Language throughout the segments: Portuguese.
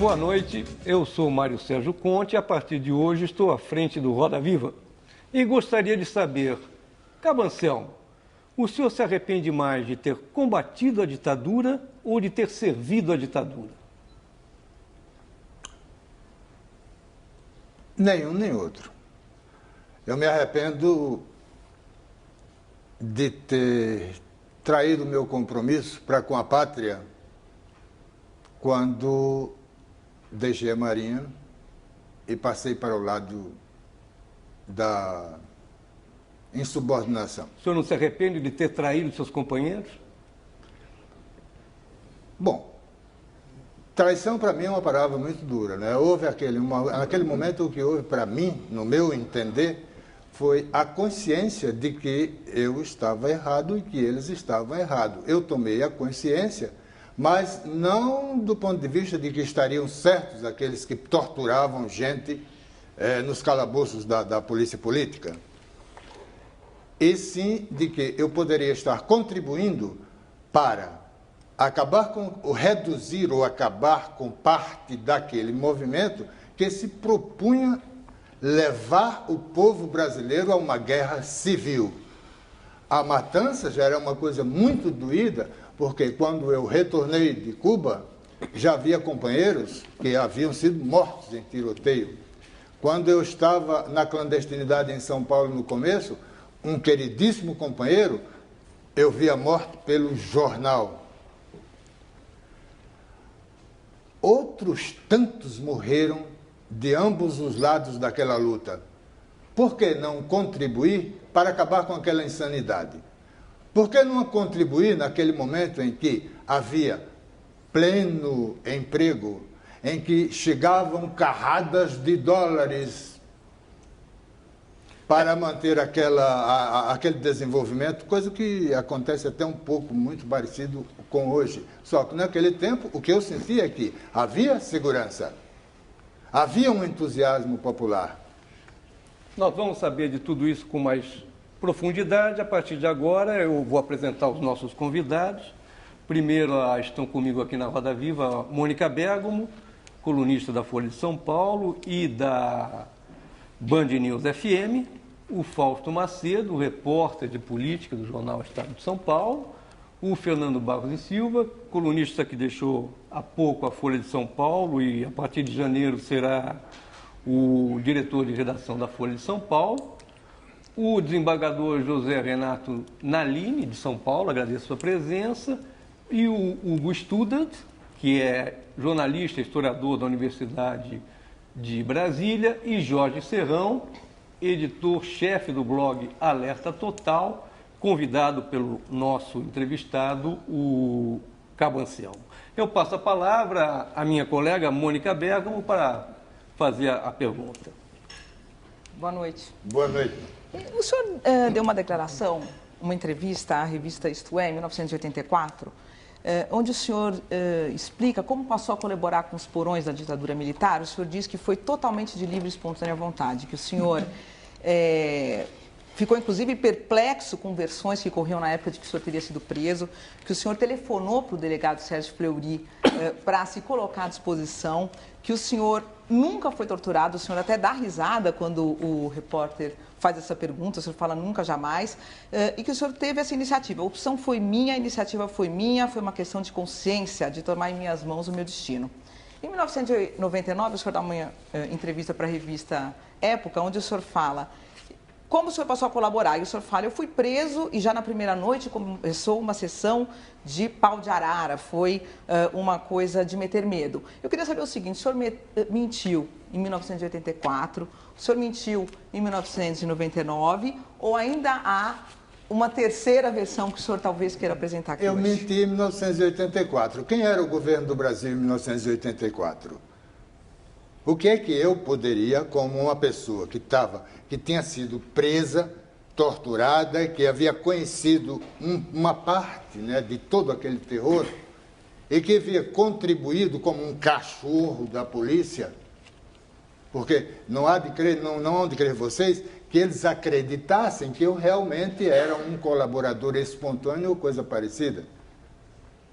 Boa noite, eu sou Mário Sérgio Conte e a partir de hoje estou à frente do Roda Viva. E gostaria de saber, Cabo Anselmo, o senhor se arrepende mais de ter combatido a ditadura ou de ter servido a ditadura? Nenhum nem outro. Eu me arrependo de ter traído o meu compromisso para com a pátria quando deixei a Marinha e passei para o lado da insubordinação. O senhor não se arrepende de ter traído seus companheiros? Bom, traição para mim é uma palavra muito dura, né? Naquele momento o que houve para mim, no meu entender, foi a consciência de que eu estava errado e que eles estavam errados. Eu tomei a consciência, mas não do ponto de vista de que estariam certos aqueles que torturavam gente nos calabouços da polícia política, e sim de que eu poderia estar contribuindo para acabar com, reduzir ou acabar com parte daquele movimento que se propunha levar o povo brasileiro a uma guerra civil. A matança já era uma coisa muito doída, porque quando eu retornei de Cuba, já havia companheiros que haviam sido mortos em tiroteio. Quando eu estava na clandestinidade em São Paulo no começo, um queridíssimo companheiro, eu via morto pelo jornal. Outros tantos morreram de ambos os lados daquela luta. Por que não contribuir para acabar com aquela insanidade? Por que não contribuir naquele momento em que havia pleno emprego, em que chegavam carradas de dólares para manter aquele desenvolvimento, coisa que acontece até um pouco muito parecido com hoje. Só que naquele tempo o que eu sentia é que havia segurança, havia um entusiasmo popular. Nós vamos saber de tudo isso com mais profundidade. A partir de agora eu vou apresentar os nossos convidados. Primeiro estão comigo aqui na Roda Viva a Mônica Bergamo, colunista da Folha de São Paulo e da Band News FM, o Fausto Macedo, repórter de política do jornal Estado de São Paulo, o Fernando Barros e Silva, colunista que deixou há pouco a Folha de São Paulo e a partir de janeiro será o diretor de redação da Folha de São Paulo, o desembargador José Renato Nalini, de São Paulo, agradeço a sua presença, e o Hugo Student, que é jornalista e historiador da Universidade de Brasília, e Jorge Serrão, editor-chefe do blog Alerta Total, convidado pelo nosso entrevistado, o Cabo Anselmo. Eu passo a palavra à minha colega Mônica Bergamo para fazer a pergunta. Boa noite. Boa noite. O senhor deu uma declaração, uma entrevista à revista Isto É, em 1984, onde o senhor explica como passou a colaborar com os porões da ditadura militar. O senhor diz que foi totalmente de livre e espontânea vontade, que o senhor ficou, inclusive, perplexo com versões que corriam na época de que o senhor teria sido preso, que o senhor telefonou para o delegado Sérgio Fleury para se colocar à disposição, que o senhor nunca foi torturado, o senhor até dá risada quando o repórter faz essa pergunta, o senhor fala nunca, jamais, e que o senhor teve essa iniciativa. A opção foi minha, a iniciativa foi minha, foi uma questão de consciência, de tomar em minhas mãos o meu destino. Em 1999, o senhor dá uma entrevista para a revista Época, onde o senhor fala como o senhor passou a colaborar. E o senhor fala, eu fui preso e já na primeira noite começou uma sessão de pau de arara, foi uma coisa de meter medo. Eu queria saber o seguinte, o senhor mentiu em 1984, o senhor mentiu em 1999, ou ainda há uma terceira versão que o senhor talvez queira apresentar aqui Eu hoje? menti em 1984. Quem era o governo do Brasil em 1984? O que é que eu poderia, como uma pessoa que tinha sido presa, torturada, que havia conhecido uma parte, né, de todo aquele terror, e que havia contribuído como um cachorro da polícia, porque não há de crer, não hão de crer vocês, que eles acreditassem que eu realmente era um colaborador espontâneo ou coisa parecida.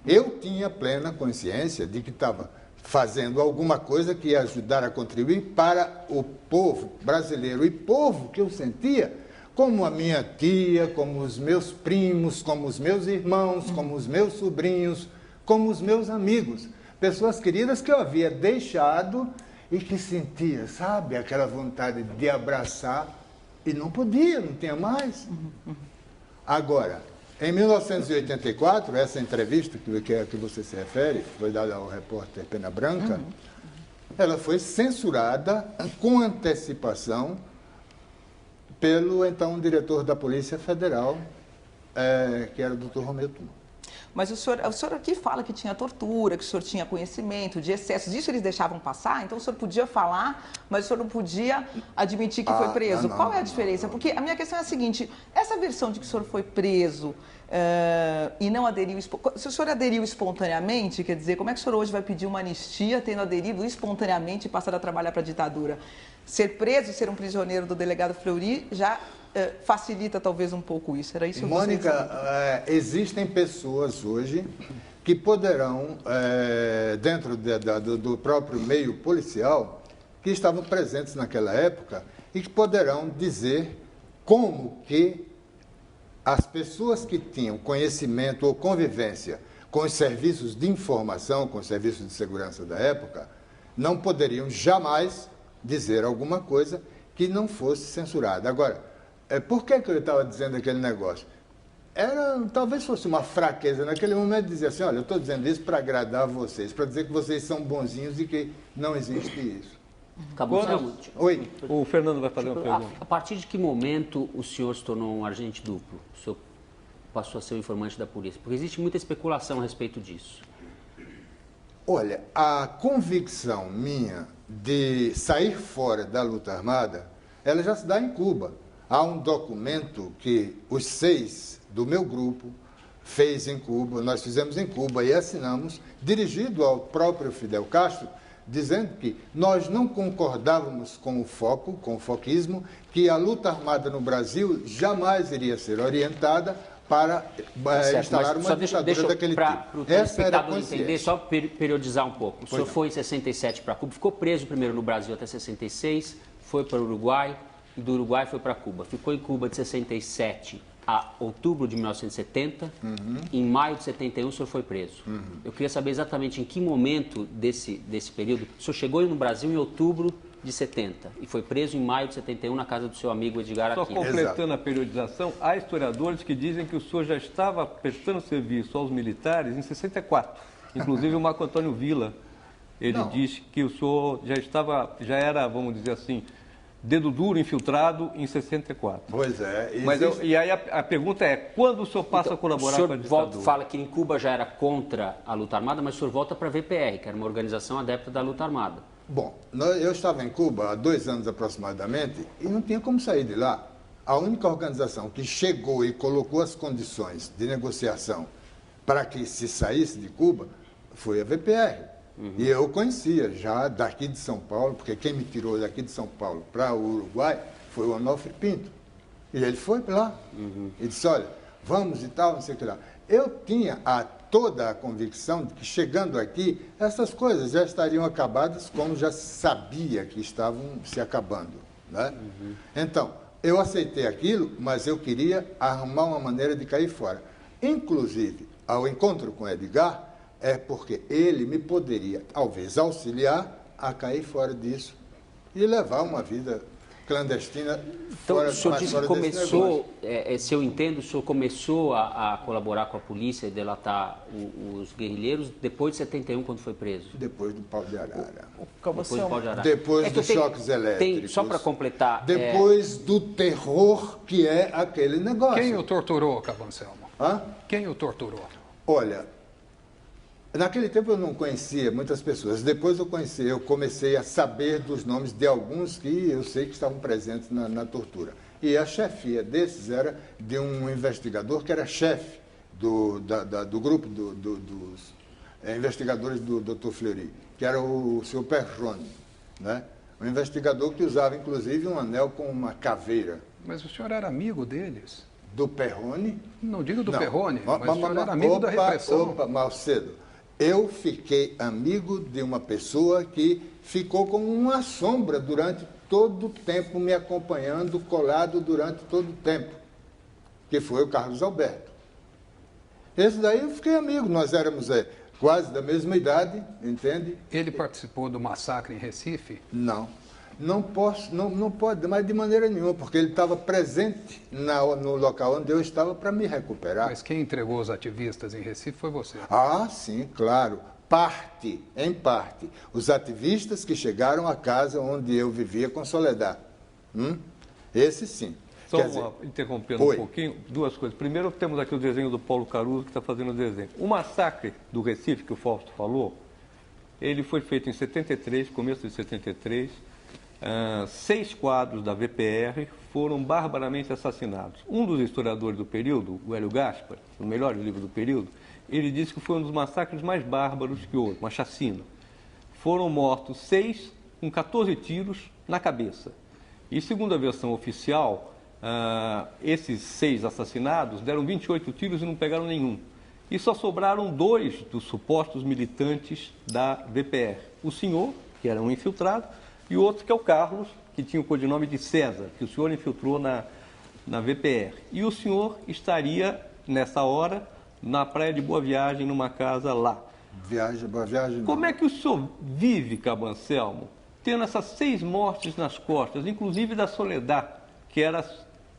Eu tinha plena consciência de que estava fazendo alguma coisa que ia ajudar a contribuir para o povo brasileiro. E povo que eu sentia como a minha tia, como os meus primos, como os meus irmãos, como os meus sobrinhos, como os meus amigos. Pessoas queridas que eu havia deixado e que sentia, sabe, aquela vontade de abraçar e não podia, não tinha mais. Agora, em 1984, essa entrevista que você se refere, foi dada ao repórter Pena Branca, ela foi censurada com antecipação pelo então diretor da Polícia Federal, que era o Dr. Romeu Tuma. Mas o senhor aqui fala que tinha tortura, que o senhor tinha conhecimento de excessos. Isso eles deixavam passar? Então o senhor podia falar, mas o senhor não podia admitir que foi preso. Qual é a diferença? Porque a minha questão é a seguinte, essa versão de que o senhor foi preso e não aderiu... Se o senhor aderiu espontaneamente, quer dizer, como é que o senhor hoje vai pedir uma anistia tendo aderido espontaneamente e passado a trabalhar para a ditadura? Ser preso e ser um prisioneiro do delegado Fleury já... facilita talvez um pouco isso, era isso que eu gostaria de saber. Mônica, existem pessoas hoje que poderão, dentro do próprio meio policial, que estavam presentes naquela época e que poderão dizer como que as pessoas que tinham conhecimento ou convivência com os serviços de informação, com os serviços de segurança da época, não poderiam jamais dizer alguma coisa que não fosse censurada. Agora, por que eu estava dizendo aquele negócio? Talvez fosse uma fraqueza naquele momento dizer assim, olha, eu estou dizendo isso para agradar vocês, para dizer que vocês são bonzinhos e que não existe isso. Oi. O Fernando vai fazer uma pergunta. A partir de que momento o senhor se tornou um agente duplo? O senhor passou a ser um informante da polícia? Porque existe muita especulação a respeito disso. Olha, a convicção minha de sair fora da luta armada, ela já se dá em Cuba. Há um documento que os 6 do meu grupo fez em Cuba, nós fizemos em Cuba e assinamos, dirigido ao próprio Fidel Castro, dizendo que nós não concordávamos com o foquismo, que a luta armada no Brasil jamais iria ser orientada para instalar uma ditadura daquele tipo. Essa era a consciência. Só periodizar um pouco. O senhor foi em 67 para Cuba, ficou preso primeiro no Brasil até 66, foi para o Uruguai, e do Uruguai foi para Cuba. Ficou em Cuba de 67 a outubro de 1970. Em maio de 71, o senhor foi preso. Eu queria saber exatamente em que momento desse período... O senhor chegou no Brasil em outubro de 70 e foi preso em maio de 71 na casa do seu amigo Edgar Aquino. Só completando a periodização, há historiadores que dizem que o senhor já estava prestando serviço aos militares em 64. Inclusive o Marco Antônio Villa, ele diz que o senhor já era, vamos dizer assim... dedo duro, infiltrado, em 64. Pois é. Mas e aí a pergunta é, quando o senhor passa a colaborar com a ditadura? O senhor fala que em Cuba já era contra a luta armada, mas o senhor volta para a VPR, que era uma organização adepta da luta armada. Bom, eu estava em Cuba há 2 anos aproximadamente e não tinha como sair de lá. A única organização que chegou e colocou as condições de negociação para que se saísse de Cuba foi a VPR. E eu conhecia já daqui de São Paulo, porque quem me tirou daqui de São Paulo para o Uruguai foi o Onofre Pinto. E ele foi para lá. E disse, olha, vamos e tal, não sei o que lá. Eu tinha toda a convicção de que chegando aqui, essas coisas já estariam acabadas, como já sabia que estavam se acabando. Né? Então, eu aceitei aquilo, mas eu queria arrumar uma maneira de cair fora. Inclusive, ao encontro com Edgar, é porque ele me poderia, talvez, auxiliar a cair fora disso e levar uma vida clandestina fora, o senhor disse que começou, se eu entendo, o senhor começou a colaborar com a polícia e delatar os guerrilheiros depois de 71, quando foi preso? Depois do pau de arara. Depois do pau de arara. Depois dos choques elétricos. Só para completar... Depois do terror que é aquele negócio. Quem o torturou, Cabo Anselmo? Quem o torturou? Olha... Naquele tempo eu não conhecia muitas pessoas. Depois eu comecei a saber dos nomes de alguns que eu sei que estavam presentes na tortura. E a chefia desses era de um investigador que era chefe do grupo dos investigadores do Dr. Fleury, que era o seu Perrone, né? Um investigador que usava, inclusive, um anel com uma caveira. Mas o senhor era amigo deles? Do Perrone? Não digo do Perrone, mas o senhor era amigo da repressão. Mal cedo. eu fiquei amigo de uma pessoa que ficou como uma sombra durante todo o tempo, me acompanhando, colado durante todo o tempo, que foi o Carlos Alberto. Esse daí eu fiquei amigo, nós éramos quase da mesma idade, entende? Ele participou do massacre em Recife? Não. Não pode, mas de maneira nenhuma, porque ele estava presente no local onde eu estava para me recuperar. Mas quem entregou os ativistas em Recife foi você? Ah, sim, claro. Em parte. Os ativistas que chegaram à casa onde eu vivia com Soledad. Esse sim. Só interrompendo um pouquinho, duas coisas. Primeiro, temos aqui o desenho do Paulo Caruso, que está fazendo o desenho. O massacre do Recife, que o Fausto falou, ele foi feito em 73, começo de 73. 6 quadros da VPR foram barbaramente assassinados. Um dos historiadores do período, o Hélio Gaspar, o melhor livro do período, ele disse que foi um dos massacres mais bárbaros que houve, uma chacina. Foram mortos 6 com 14 tiros na cabeça. E segundo a versão oficial, esses 6 assassinados deram 28 tiros e não pegaram nenhum. E só sobraram 2 dos supostos militantes da VPR. O senhor, que era um infiltrado, e o outro que é o Carlos, que tinha o codinome de César, que o senhor infiltrou na VPR. E o senhor estaria, nessa hora, na Praia de Boa Viagem, numa casa lá. Boa Viagem não. Como é que o senhor vive, Cabo Anselmo, tendo essas 6 mortes nas costas, inclusive da Soledad, que era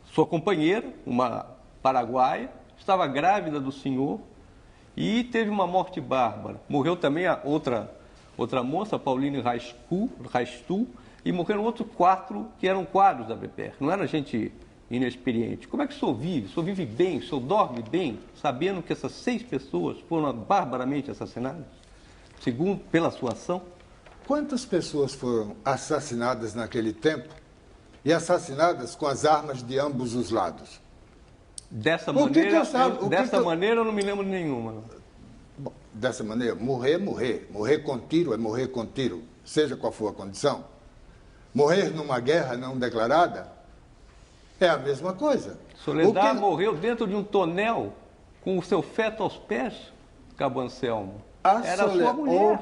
sua companheira, uma paraguaia, estava grávida do senhor e teve uma morte bárbara. Morreu também a outra moça, Pauline Raistu, e morreram outros 4 que eram quadros da VPR. Não era gente inexperiente. Como é que o senhor vive? O senhor vive bem? O senhor dorme bem, sabendo que essas 6 pessoas foram barbaramente assassinadas, segundo pela sua ação? Quantas pessoas foram assassinadas naquele tempo e assassinadas com as armas de ambos os lados? Dessa maneira eu não me lembro de nenhuma. Bom, dessa maneira, morrer é morrer. Morrer com tiro é morrer com tiro, seja qual for a condição. Morrer numa guerra não declarada é a mesma coisa. Soledad morreu dentro de um tonel com o seu feto aos pés, Cabo Anselmo. Era sua mulher.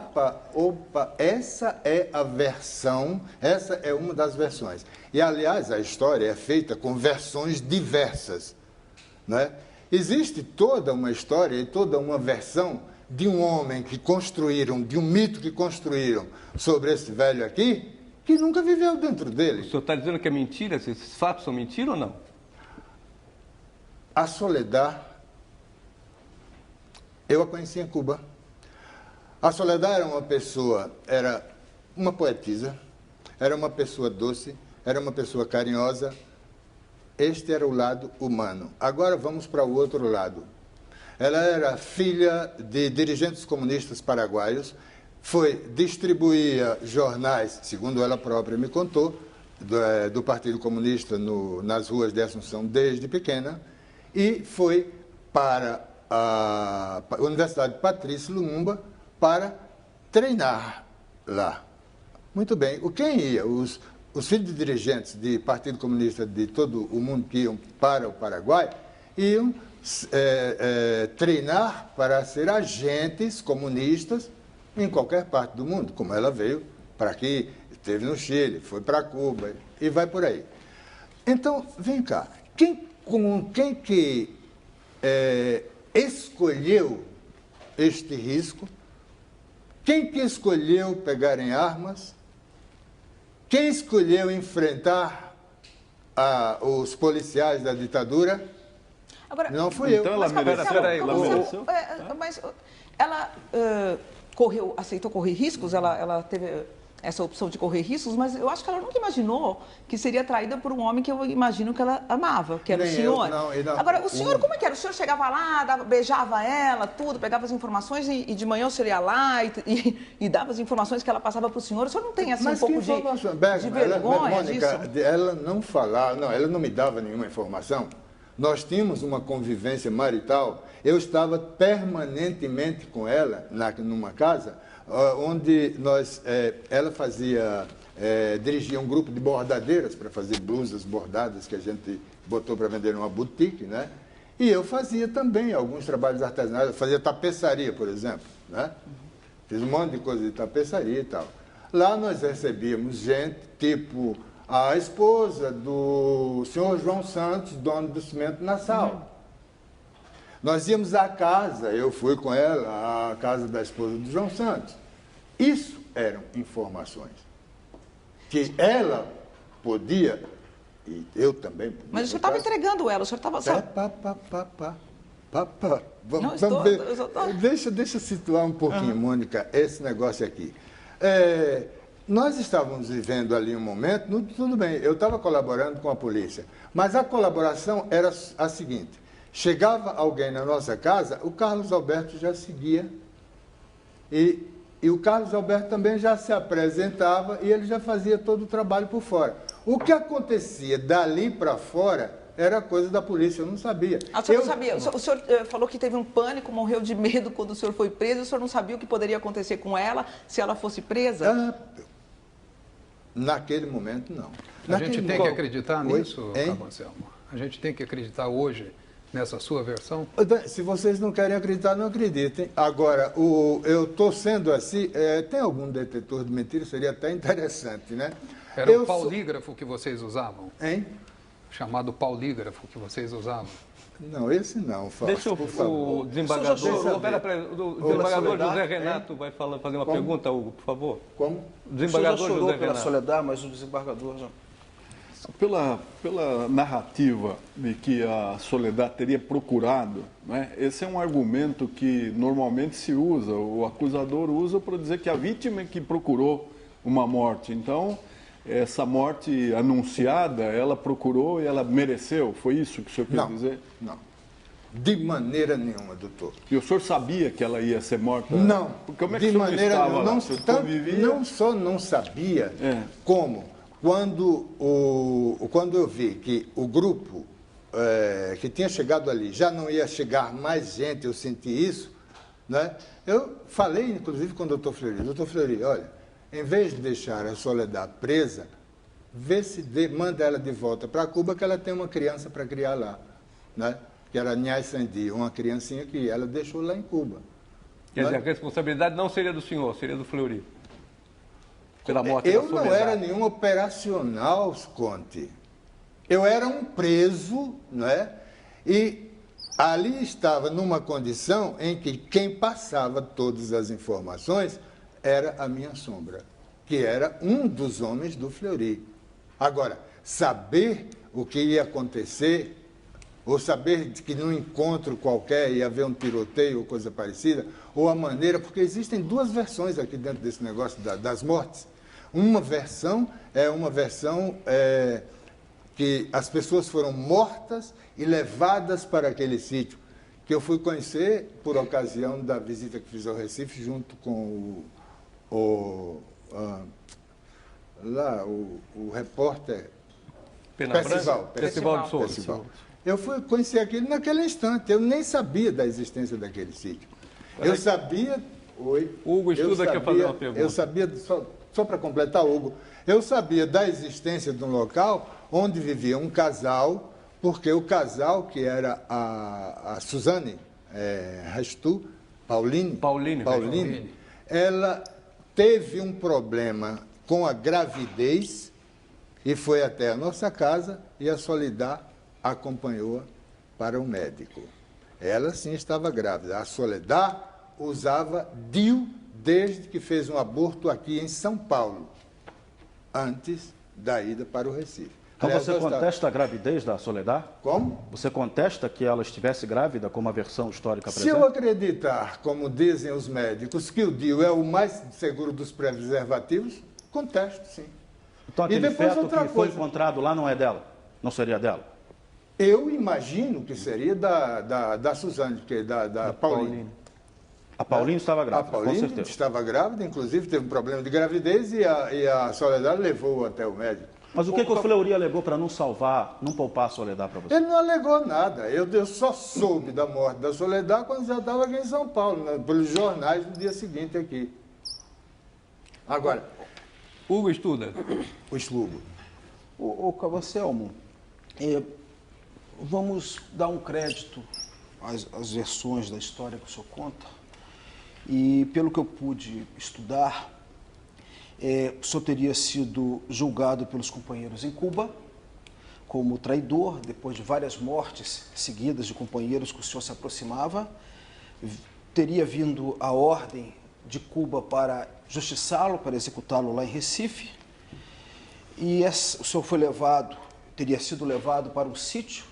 Opa, essa é a versão, essa é uma das versões. E, aliás, a história é feita com versões diversas, né? Existe toda uma história e toda uma versão de um homem que construíram, de um mito que construíram sobre esse velho aqui, que nunca viveu dentro dele. O senhor está dizendo que é mentira? Esses fatos são mentira ou não? A Soledad, eu a conheci em Cuba. A Soledad era uma poetisa, era uma pessoa doce, era uma pessoa carinhosa. Este era o lado humano. Agora vamos para o outro lado. Ela era filha de dirigentes comunistas paraguaios, distribuía jornais, segundo ela própria me contou, do Partido Comunista nas ruas de Assunção desde pequena, e foi para a Universidade Patrício Lumumba para treinar lá. Muito bem. Quem ia? Os filhos de dirigentes de Partido Comunista de todo o mundo que iam para o Paraguai iam treinar para ser agentes comunistas em qualquer parte do mundo, como ela veio para aqui, esteve no Chile, foi para Cuba e vai por aí. Então, vem cá, quem que escolheu este risco? Quem que escolheu pegar em armas? Quem escolheu enfrentar os policiais da ditadura? Agora, não fui eu. Então ela mereceu. Mas ela aceitou correr riscos, ela teve essa opção de correr riscos, mas eu acho que ela nunca imaginou que seria traída por um homem que eu imagino que ela amava, que era o senhor. Agora, o senhor, como é que era? O senhor chegava lá, beijava ela, tudo, pegava as informações e de manhã o senhor ia lá e dava as informações que ela passava para o senhor. O senhor não tem assim um pouco de vergonha disso? Ela não falava, ela não me dava nenhuma informação. Nós tínhamos uma convivência marital. Eu estava permanentemente com ela numa casa onde ela dirigia um grupo de bordadeiras para fazer blusas bordadas que a gente botou para vender numa boutique, né? E eu fazia também alguns trabalhos artesanais, eu fazia tapeçaria, por exemplo, né? Fiz um monte de coisa de tapeçaria e tal. Lá nós recebíamos gente, tipo a esposa do senhor João Santos, dono do Cimento Nassau. Nós íamos à casa, eu fui com ela à casa da esposa do João Santos. Isso eram informações que ela podia, e eu também podia. Mas o senhor estava entregando ela, o senhor estava só... Vamos ver. Deixa eu situar um pouquinho, Mônica, esse negócio aqui. Nós estávamos vivendo ali um momento, tudo bem, eu estava colaborando com a polícia, mas a colaboração era a seguinte: chegava alguém na nossa casa, o Carlos Alberto já seguia, e o Carlos Alberto também já se apresentava e ele já fazia todo o trabalho por fora. O que acontecia dali para fora era coisa da polícia, eu não sabia. O senhor não sabia? O senhor falou que teve um pânico, morreu de medo quando o senhor foi preso, o senhor não sabia o que poderia acontecer com ela se ela fosse presa? Naquele momento, não. A gente tem que acreditar nisso, hein? Cabo Anselmo? A gente tem que acreditar hoje nessa sua versão? Se vocês não querem acreditar, não acreditem. Agora, eu estou sendo assim, tem algum detetor de mentiras? Seria até interessante, né? Era o paulígrafo que vocês usavam? Hein? Chamado paulígrafo que vocês usavam? Não, esse não, Fausto, Deixa por favor. o desembargador, o desembargador José Renato vai fazer uma pergunta, Hugo, por favor. Como? O desembargador O senhor já chorou José pela Renato. Soledad, mas o desembargador já... Pela narrativa de que a Soledad teria procurado, né, esse é um argumento que normalmente se usa, o acusador usa para dizer que a vítima é que procurou uma morte. Então, essa morte anunciada, ela procurou e ela mereceu, foi isso que o senhor quis dizer? Não, de maneira nenhuma, doutor. E o senhor sabia que ela ia ser morta? Não, Como é que de o senhor maneira estava nenhuma. lá? Não, O senhor convivia? não só não sabia, como quando eu vi que o grupo que tinha chegado ali já não ia chegar mais gente, eu senti isso, né? Eu falei, inclusive, com o doutor Fleury, olha, em vez de deixar a Soledad presa, vê se manda ela de volta para Cuba, que ela tem uma criança para criar lá, né? Que era Nhai Sandi, uma criancinha que ela deixou lá em Cuba. Quer dizer, a responsabilidade não seria do senhor, seria do Fleury. Pela morte da Eu Soledad. não era nenhum operacional, Conte. Eu era um preso, não é? E ali estava numa condição em que quem passava todas as informações era a minha sombra, que era um dos homens do Fleury. Agora, saber o que ia acontecer, ou saber que num encontro qualquer ia haver um tiroteio ou coisa parecida, ou a maneira, porque existem duas versões aqui dentro desse negócio das mortes. Uma versão é uma versão que as pessoas foram mortas e levadas para aquele sítio, que eu fui conhecer por ocasião da visita que fiz ao Recife, junto com o repórter Percival de Souza. Percival. Eu fui conhecer aquilo naquele instante, eu nem sabia da existência daquele sítio. Eu sabia... Oi. Hugo Estuda quer fazer uma pergunta. Eu sabia, só para completar, Hugo, eu sabia da existência de um local onde vivia um casal, porque o casal, que era a Suzane Restu, Pauline, ela teve um problema com a gravidez e foi até a nossa casa e a Soledad acompanhou para o médico. Ela sim estava grávida. A Soledad usava DIU desde que fez um aborto aqui em São Paulo, antes da ida para o Recife. Então você contesta a gravidez da Soledad? Como? Você contesta que ela estivesse grávida, como a versão histórica Se eu acreditar, como dizem os médicos, que o DIU é o mais seguro dos preservativos, contesto, sim. Então aquele depois feto outra que foi coisa. encontrado lá não é dela? Não seria dela? Eu imagino que seria da Suzane, porque da Pauline. A Pauline estava grávida, A Pauline com certeza. estava grávida, inclusive teve um problema de gravidez e a Soledad levou até o médico. Mas o que o Fleury alegou para não salvar, não poupar a Soledad para você? Ele não alegou nada. Eu só soube da morte da Soledad quando já estava aqui em São Paulo, pelos jornais no dia seguinte aqui. Agora, Hugo Estuda. o Slugo. O Cabo Anselmo, vamos dar um crédito às versões da história que o senhor conta. E pelo que eu pude estudar, o senhor teria sido julgado pelos companheiros em Cuba como traidor, depois de várias mortes seguidas de companheiros que o senhor se aproximava. Teria vindo a ordem de Cuba para justiçá-lo, para executá-lo lá em Recife. E o senhor foi levado, teria sido levado para um sítio,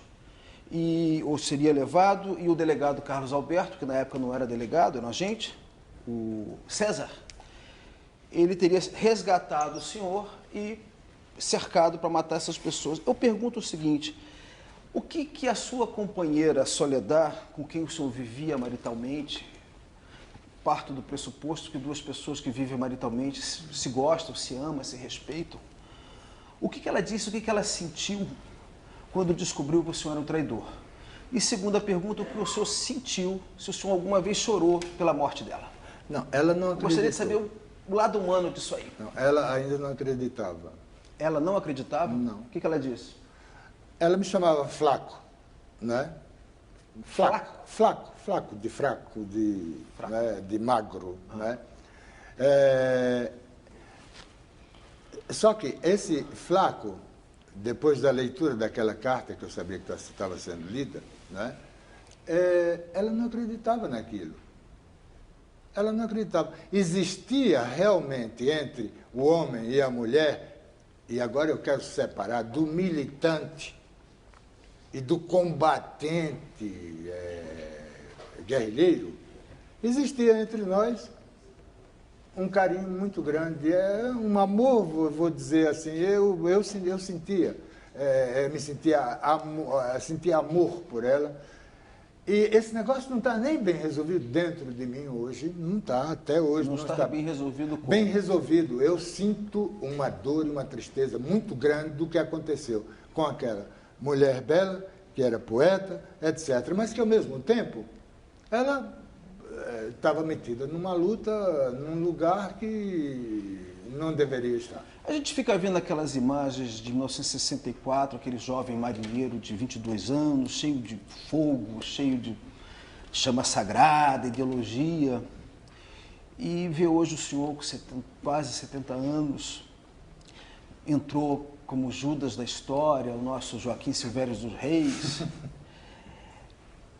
ou seria levado, e o delegado Carlos Alberto, que na época não era delegado, era um agente, o César, ele teria resgatado o senhor e cercado para matar essas pessoas. Eu pergunto o seguinte: o que a sua companheira Soledad, com quem o senhor vivia maritalmente, parto do pressuposto que duas pessoas que vivem maritalmente se gostam, se amam, se respeitam, o que ela disse, o que ela sentiu quando descobriu que o senhor era um traidor? E segunda pergunta, o que o senhor sentiu, se o senhor alguma vez chorou pela morte dela? Não, ela não acreditou. Eu gostaria de saber o lado humano disso aí. Não, ela ainda não acreditava. Ela não acreditava? Não. O que ela disse? Ela me chamava flaco, né? Flaco, de fraco, né? De magro, né? Só que esse flaco, depois da leitura daquela carta que eu sabia que estava sendo lida, né? Ela não acreditava naquilo. Ela não acreditava. Existia realmente entre o homem e a mulher, e agora eu quero separar do militante e do combatente guerrilheiro, existia entre nós um carinho muito grande, um amor, vou dizer assim, eu sentia, sentia amor por ela. E esse negócio não está nem bem resolvido dentro de mim hoje, não está, até hoje. Não está bem resolvido como? Bem resolvido. Eu sinto uma dor e uma tristeza muito grande do que aconteceu com aquela mulher bela, que era poeta, etc. Mas que, ao mesmo tempo, ela estava metida numa luta, num lugar que não deveria estar. A gente fica vendo aquelas imagens de 1964, aquele jovem marinheiro de 22 anos, cheio de fogo, cheio de chama sagrada, ideologia, e vê hoje o senhor com quase 70 anos, entrou como Judas da história, o nosso Joaquim Silvério dos Reis.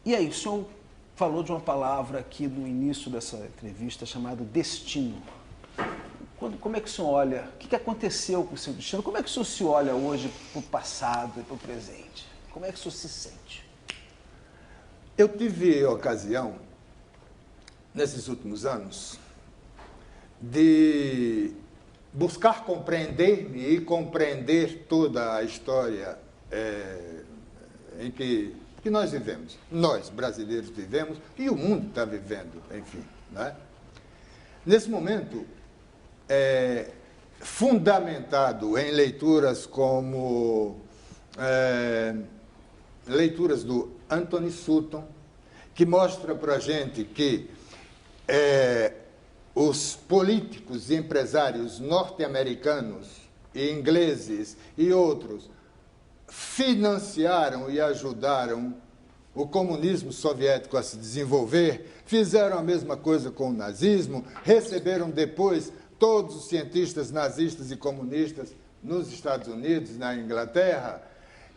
E aí, o senhor falou de uma palavra aqui no início dessa entrevista chamada destino. Como é que o senhor olha? O que aconteceu com o seu destino? Como é que o senhor se olha hoje para o passado e para o presente? Como é que o senhor se sente? Eu tive a ocasião, nesses últimos anos, de buscar compreender-me e compreender toda a história em que nós vivemos. Nós, brasileiros, vivemos e o mundo está vivendo, enfim. Né? Nesse momento, fundamentado em leituras como leituras do Anthony Sutton, que mostra para a gente que os políticos e empresários norte-americanos e ingleses e outros financiaram e ajudaram o comunismo soviético a se desenvolver, fizeram a mesma coisa com o nazismo, receberam depois todos os cientistas nazistas e comunistas nos Estados Unidos, na Inglaterra,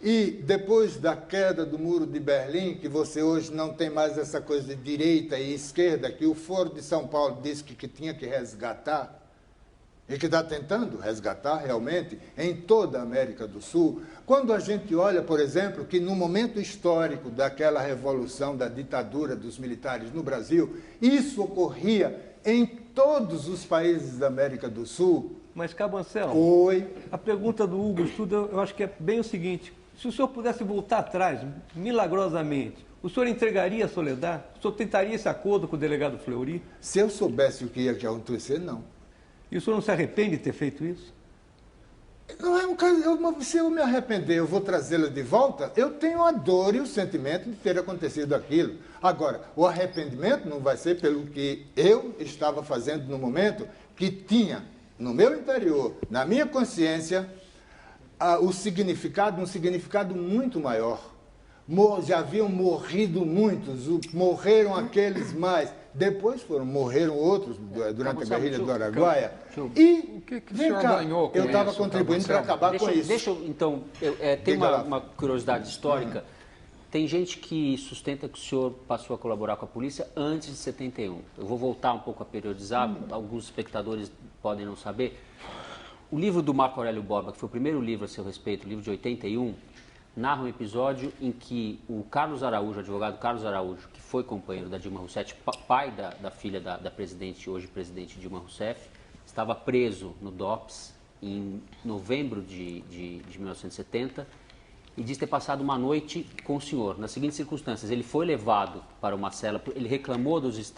e depois da queda do Muro de Berlim, que você hoje não tem mais essa coisa de direita e esquerda, que o Foro de São Paulo disse que tinha que resgatar, e que está tentando resgatar realmente em toda a América do Sul. Quando a gente olha, por exemplo, que no momento histórico daquela revolução, da ditadura dos militares no Brasil, isso ocorria em todos os países da América do Sul. Mas, Cabo Anselmo, Oi. A pergunta do Hugo Estudo, eu acho que é bem o seguinte: se o senhor pudesse voltar atrás, milagrosamente, o senhor entregaria a Soledad? O senhor tentaria esse acordo com o delegado Fleury? Se eu soubesse o que ia acontecer, não. E o senhor não se arrepende de ter feito isso? Não é um caso. Se eu me arrepender, eu vou trazê-la de volta, eu tenho a dor e o sentimento de ter acontecido aquilo. Agora, o arrependimento não vai ser pelo que eu estava fazendo no momento, que tinha no meu interior, na minha consciência, um significado muito maior. Já haviam morrido muitos, morreram aqueles mais. Depois morreram outros durante a guerrilha do Araguaia. O que o vem senhor cá, ganhou com eu estava isso, contribuindo para acabar com isso. Deixa eu, então, tem uma curiosidade histórica. Tem gente que sustenta que o senhor passou a colaborar com a polícia antes de 71. Eu vou voltar um pouco a periodizar, alguns espectadores podem não saber. O livro do Marco Aurélio Borba, que foi o primeiro livro a seu respeito, o livro de 81, narra um episódio em que o Carlos Araújo, o advogado Carlos Araújo, que foi companheiro da Dilma Rousseff, pai da filha da presidente, hoje presidente Dilma Rousseff, estava preso no DOPS em novembro de 1970 e diz ter passado uma noite com o senhor. Nas seguintes circunstâncias, ele foi levado para uma cela, ele reclamou dos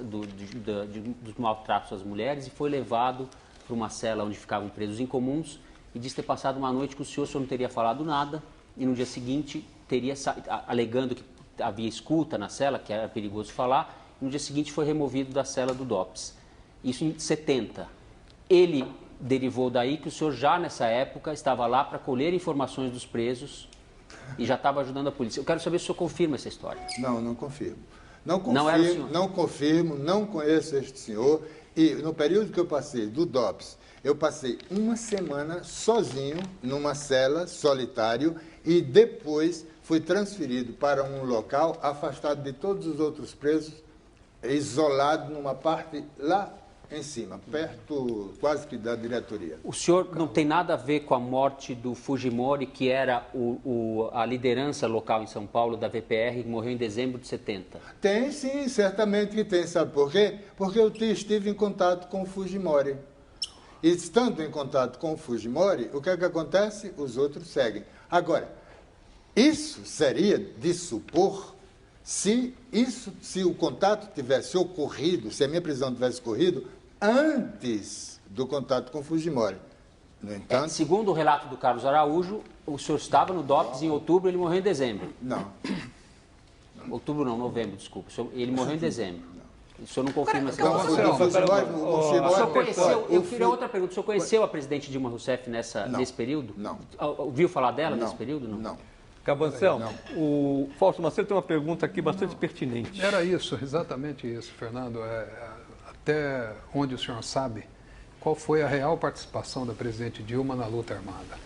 maltratos às mulheres e foi levado para uma cela onde ficavam presos incomuns e diz ter passado uma noite que o senhor não teria falado nada e no dia seguinte alegando que havia escuta na cela, que era perigoso falar, e no dia seguinte foi removido da cela do DOPS. Isso em 70. Ele derivou daí que o senhor já nessa época estava lá para colher informações dos presos e já estava ajudando a polícia. Eu quero saber se o senhor confirma essa história. Não confirmo. Não confirmo, não conheço este senhor. E no período que eu passei do DOPS, eu passei uma semana sozinho, numa cela, solitário, e depois fui transferido para um local afastado de todos os outros presos, isolado numa parte lá em cima, perto quase que da diretoria. O senhor não tem nada a ver com a morte do Fujimori, que era a liderança local em São Paulo da VPR, que morreu em dezembro de 70? Tem sim, certamente que tem. Sabe por quê? Porque eu estive em contato com o Fujimori. E estando em contato com o Fujimori, o que é que acontece? Os outros seguem. Agora, isso seria de supor se o contato tivesse ocorrido, se a minha prisão tivesse ocorrido antes do contato com o Fujimori. No entanto... segundo o relato do Carlos Araújo, o senhor estava no DOPS em outubro, ele morreu em dezembro. Não. Outubro não, novembro, desculpa. Ele morreu em dezembro. O senhor não confirma essa informação? Eu queria outra pergunta. O senhor conheceu a presidente Dilma Rousseff nesse período? Não. Ouviu falar dela nesse período? Não. Cabancel, o Fausto Macedo tem uma pergunta aqui bastante pertinente. Era isso, exatamente isso, Fernando. Até onde o senhor sabe, qual foi a real participação da presidente Dilma na luta armada?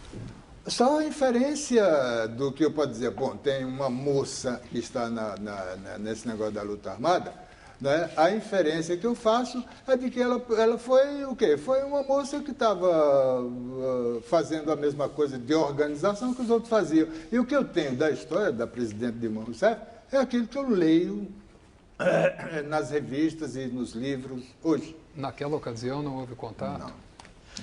Só a inferência do que eu posso dizer. Bom, tem uma moça que está nesse negócio da luta armada, né? A inferência que eu faço é de que ela foi o quê? Foi uma moça que estava fazendo a mesma coisa de organização que os outros faziam. E o que eu tenho da história da presidente Dilma Rousseff é aquilo que eu leio nas revistas e nos livros hoje. Naquela ocasião não houve contato?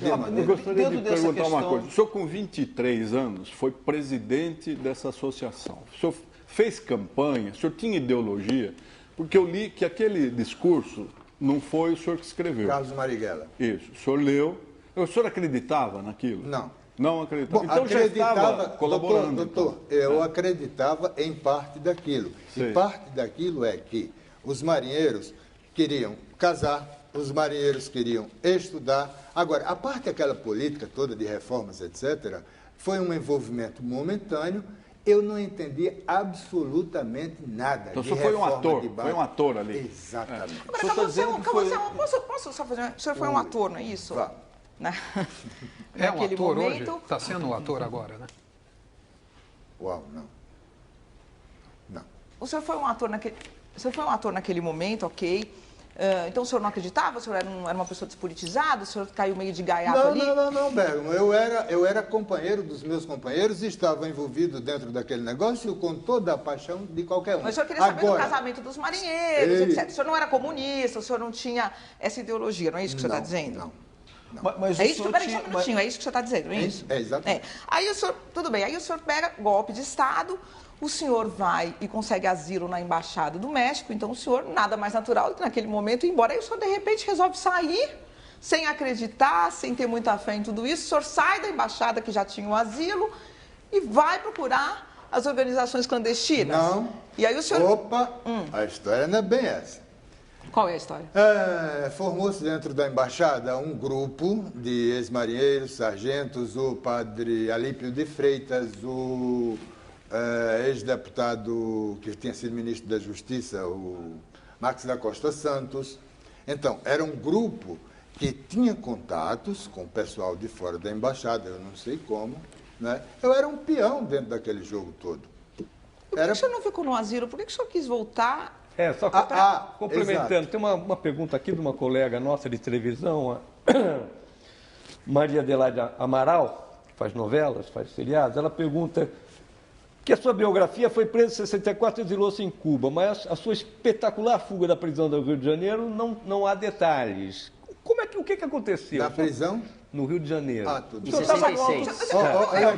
Não. Eu gostaria de perguntar uma coisa. O senhor, com 23 anos, foi presidente dessa associação. O senhor fez campanha, o senhor tinha ideologia, porque eu li que aquele discurso não foi o senhor que escreveu. Carlos Marighella. Isso. O senhor leu. O senhor acreditava naquilo? Não. Não acreditava? Bom, então já estava colaborando. Doutor, eu acreditava em parte daquilo. Sim. E parte daquilo é que os marinheiros queriam casar, os marinheiros queriam estudar. Agora, a parte daquela política toda de reformas, etc., foi um envolvimento momentâneo. Eu não entendi absolutamente nada. Então, de o senhor foi um reforma ator, de base. foi um ator ali. Exatamente. Posso só fazer... O senhor foi um ator, não é isso? Vá. É um ator momento... hoje? Está sendo um ator agora, né? Uau, não. O senhor foi um ator naquele momento, ok. Então o senhor não acreditava? O senhor era uma pessoa despolitizada? O senhor caiu meio de gaiato ali? Não, Bergamo. Eu era companheiro dos meus companheiros e estava envolvido dentro daquele negócio com toda a paixão de qualquer um. Mas o senhor queria saber do casamento dos marinheiros, etc. O senhor não era comunista, o senhor não tinha essa ideologia, não é isso que o senhor está dizendo? Não. Mas é isso que, peraí, só um minutinho, é isso que o senhor está dizendo, não é isso? É, exatamente. Aí o senhor, tudo bem, aí o senhor pega golpe de Estado, o senhor vai e consegue asilo na Embaixada do México, então o senhor, nada mais natural do que naquele momento ir embora. Aí o senhor, de repente, resolve sair, sem acreditar, sem ter muita fé em tudo isso, o senhor sai da Embaixada, que já tinha um asilo, e vai procurar as organizações clandestinas. Não. E aí o senhor... Opa, a história não é bem essa. Qual é a história? Formou-se dentro da Embaixada um grupo de ex-marinheiros, sargentos, o padre Alípio de Freitas, o ex-deputado que tinha sido ministro da Justiça, o Marcos da Costa Santos. Então, era um grupo que tinha contatos com o pessoal de fora da embaixada, eu não sei como, né? Eu era um peão dentro daquele jogo todo. Por que o senhor não ficou no asilo? Por que o senhor quis voltar? Só complementando, exato. tem uma pergunta aqui de uma colega nossa de televisão, a Maria Adelaide Amaral, que faz novelas, faz seriados. Ela pergunta que a sua biografia foi presa em 64 e exilou-se em Cuba, mas a sua espetacular fuga da prisão do Rio de Janeiro não há detalhes. O que aconteceu? Da prisão? No Rio de Janeiro. Tudo Em bem. 66. O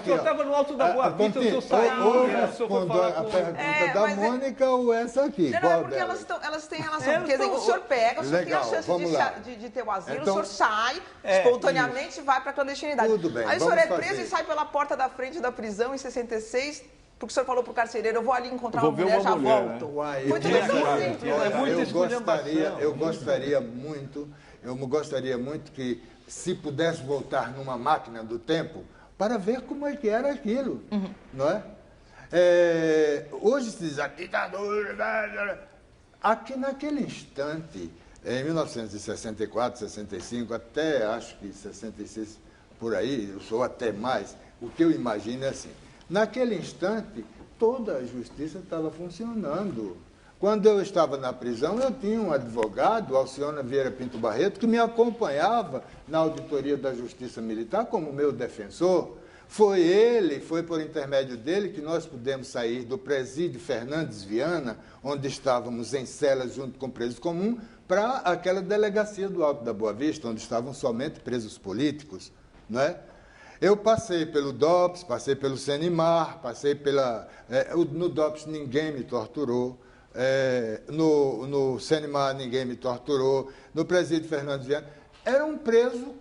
senhor estava no alto da Boa Vista, o senhor saiu. Ou o senhor foi respondo falar a com- pergunta da Mônica ou essa aqui? Não, Qual é porque delas? elas têm relação. Porque, quer dizer, o senhor pega, o senhor Legal, tem a chance vamos lá. de ter o asilo, Então- o senhor sai espontaneamente e vai para a clandestinidade. Tudo bem, Aí o senhor vamos é preso fazer. e sai pela porta da frente da prisão em 66, porque o senhor falou para o carcereiro, eu vou ali encontrar Vou uma ver mulher, uma já mulher, volto. Uai, Foi tudo tão olha, simples. é muita eu esculhambação. gostaria muito que, se pudesse voltar numa máquina do tempo, para ver como é que era aquilo, não é? Hoje se diz a ditadura. Aqui naquele instante, em 1964, 65, até acho que 66, por aí, eu sou até mais, o que eu imagino é assim, naquele instante, toda a justiça estava funcionando. Quando eu estava na prisão, eu tinha um advogado, Alcione Vieira Pinto Barreto, que me acompanhava na auditoria da Justiça Militar como meu defensor. Foi por intermédio dele que nós pudemos sair do presídio Fernandes Viana, onde estávamos em celas junto com o preso comum, para aquela delegacia do Alto da Boa Vista, onde estavam somente presos políticos, não é? Eu passei pelo DOPS, passei pelo Senimar, passei pela... no DOPS ninguém me torturou, no Senimar ninguém me torturou, no presídio Fernandes Viana. Era um preso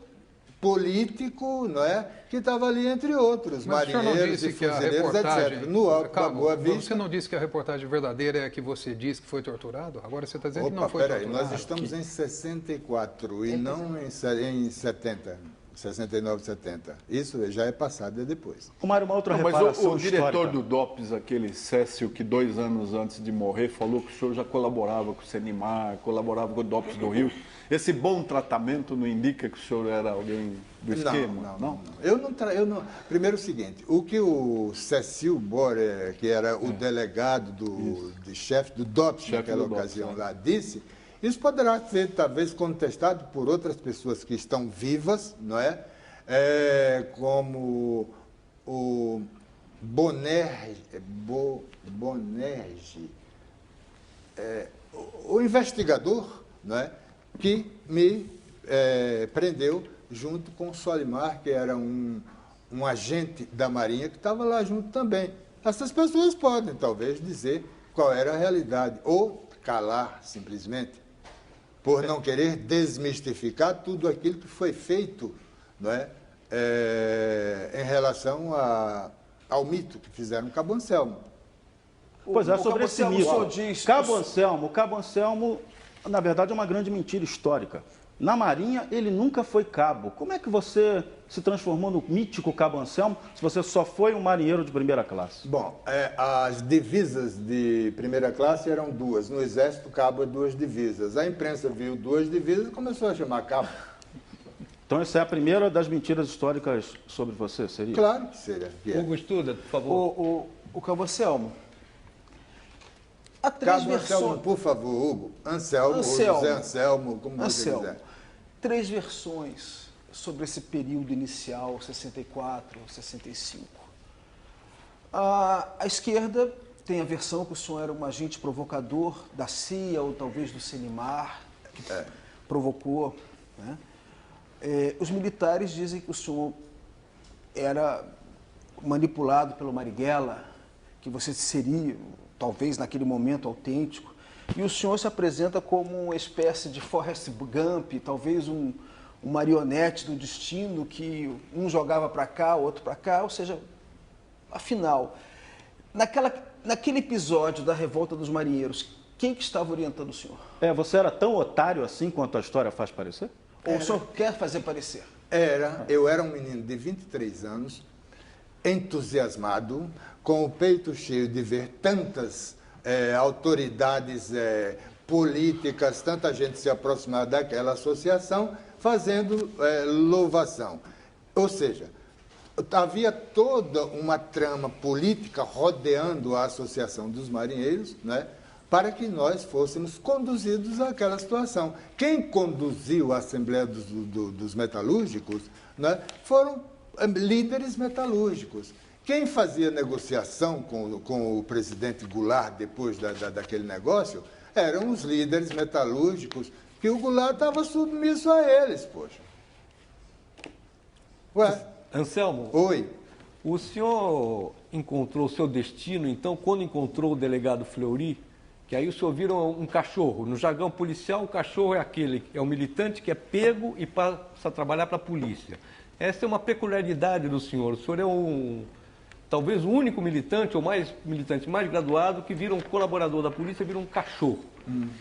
político, não é? Que estava ali entre outros, Mas o senhor não marinheiros e disse que a fuzileiros, reportagem... etc. No Alto da Cabo, Boa Vista... você não disse que a reportagem verdadeira é que você disse que foi torturado? Agora você está dizendo que não foi peraí, torturado. nós estamos em 64 e não em 70, 69, 70. Isso já é passado, é depois. O Mário, uma outra Não, mas reparação o diretor histórica. do DOPS, aquele Cécio, que 2 anos antes de morrer, falou que o senhor já colaborava com o Senimar, colaborava com o DOPS do Rio. Esse bom tratamento não indica que o senhor era alguém do esquema? Não. Eu não. Primeiro o seguinte, o que o Cecil Borer, que era o delegado de chefe do DOPS naquela ocasião lá, disse, isso poderá ser talvez contestado por outras pessoas que estão vivas, não é? Como o Bonerge, o investigador, não é? Que me prendeu junto com o Solimar, que era um agente da Marinha, que estava lá junto também. Essas pessoas podem, talvez, dizer qual era a realidade, ou calar, simplesmente, por não querer desmistificar tudo aquilo que foi feito, não é? Em relação ao mito que fizeram Cabo Anselmo. Pois é, O sobre Cabo esse Anselmo mito. só diz- Cabo Anselmo, na verdade, é uma grande mentira histórica. Na Marinha, ele nunca foi cabo. Como é que você se transformou no mítico Cabo Anselmo se você só foi um marinheiro de primeira classe? Bom, as divisas de primeira classe eram 2. No Exército, cabo é 2 divisas. A imprensa viu 2 divisas e começou a chamar cabo. Então, essa é a primeira das mentiras históricas sobre você, seria? Claro que seria. Hugo Estuda, por favor. O Cabo Anselmo. Há 3 Cabo Anselmo, versões. por favor, Hugo. Anselmo, ou José Anselmo, como você Anselmo. quiser. 3 versões sobre esse período inicial, 64, 65. A esquerda tem a versão que o senhor era um agente provocador da CIA ou talvez do Senimar, que provocou. Né? Os militares dizem que o senhor era manipulado pelo Marighella, que você seria, talvez naquele momento, autêntico. E o senhor se apresenta como uma espécie de Forrest Gump, talvez um marionete do destino, que um jogava para cá, outro para cá, ou seja, afinal, naquele episódio da Revolta dos Marinheiros, quem que estava orientando o senhor? Você era tão otário assim quanto a história faz parecer? Ou o senhor quer fazer parecer? Eu era um menino de 23 anos, entusiasmado, com o peito cheio de ver tantas autoridades políticas, tanta gente se aproximar daquela associação, fazendo louvação. Ou seja, havia toda uma trama política rodeando a Associação dos Marinheiros, né, para que nós fôssemos conduzidos àquela situação. Quem conduziu a Assembleia dos Metalúrgicos, né, foram líderes metalúrgicos. Quem fazia negociação com o presidente Goulart depois daquele negócio eram os líderes metalúrgicos, que o Goulart estava submisso a eles, poxa. Ué? Anselmo, Oi. o senhor encontrou o seu destino, então, quando encontrou o delegado Fleury, que aí o senhor vira um cachorro. No jargão policial, o cachorro é aquele, é o militante que é pego e passa a trabalhar para a polícia. Essa é uma peculiaridade do senhor. O senhor é talvez o único militante, ou mais militante mais graduado, que vira um colaborador da polícia, vira um cachorro.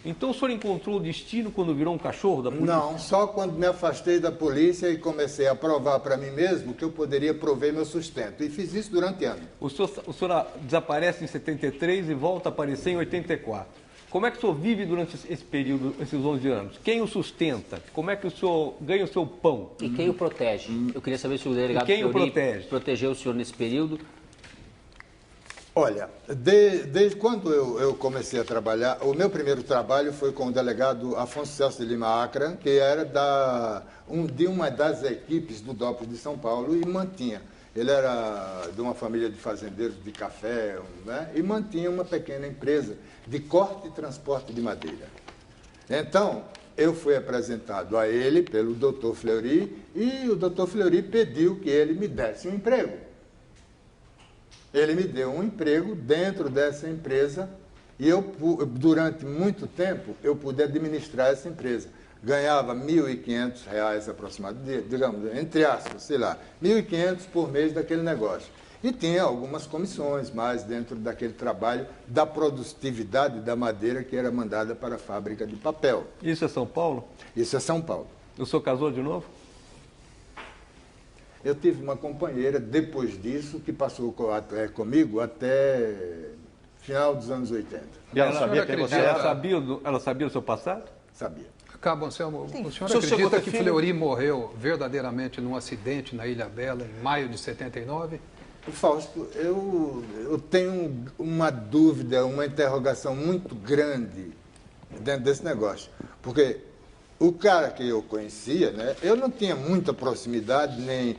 Então o senhor encontrou o destino quando virou um cachorro da polícia? Não, só quando me afastei da polícia e comecei a provar para mim mesmo que eu poderia prover meu sustento. E fiz isso durante anos. O senhor desaparece em 73 e volta a aparecer em 84. Como é que o senhor vive durante esse período, esses 11 anos? Quem o sustenta? Como é que o senhor ganha o seu pão? E quem o protege? Eu queria saber se o delegado quem o Fleury protege? Protegeu o senhor nesse período. Olha, desde quando eu comecei a trabalhar, o meu primeiro trabalho foi com o delegado Afonso Celso de Lima Acra, que era de uma das equipes do DOPS de São Paulo e mantinha. Ele era de uma família de fazendeiros de café, né? E mantinha uma pequena empresa de corte e transporte de madeira. Então, eu fui apresentado a ele pelo Dr. Fleury e o Dr. Fleury pediu que ele me desse um emprego. Ele me deu um emprego dentro dessa empresa e eu, durante muito tempo, eu pude administrar essa empresa. Ganhava R$ 1.500 aproximadamente, digamos, entre aspas, sei lá, R$ 1.500 por mês daquele negócio. E tinha algumas comissões mais dentro daquele trabalho da produtividade da madeira que era mandada para a fábrica de papel. Isso é São Paulo? Isso é São Paulo. O senhor casou de novo? Eu tive uma companheira, depois disso, que passou comigo até final dos anos 80. E ela sabia quem você era? Ela sabia do seu passado? Sabia. Cabo Anselmo, Sim. o senhor O senhor chegou a acredita ter que filho? Fleury morreu verdadeiramente num acidente na Ilha Bela em maio de 79? Fausto, eu tenho uma dúvida, uma interrogação muito grande dentro desse negócio. Porque o cara que eu conhecia, né, eu não tinha muita proximidade, nem,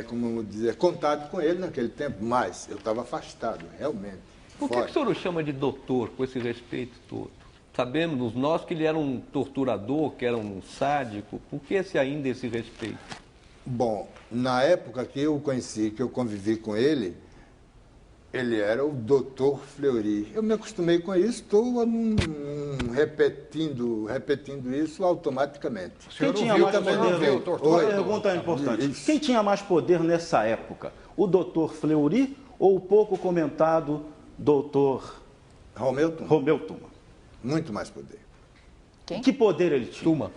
como dizer, contato com ele naquele tempo, mas eu estava afastado, realmente. Por que o senhor o chama de doutor, com esse respeito todo? Sabemos nós que ele era um torturador, que era um sádico. Por que ainda esse respeito? Bom, na época que eu o conheci, que eu convivi com ele era o Dr. Fleury. Eu me acostumei com isso, estou repetindo isso automaticamente. senhor Quem tinha ouviu mais também, poder? não viu? Tortura? Uma pergunta importante. Isso. Quem tinha mais poder nessa época? O doutor Fleury ou o pouco comentado doutor Romeu Tuma, Romeu Tuma? muito mais poder. Quem? Que poder ele tinha? Tuma.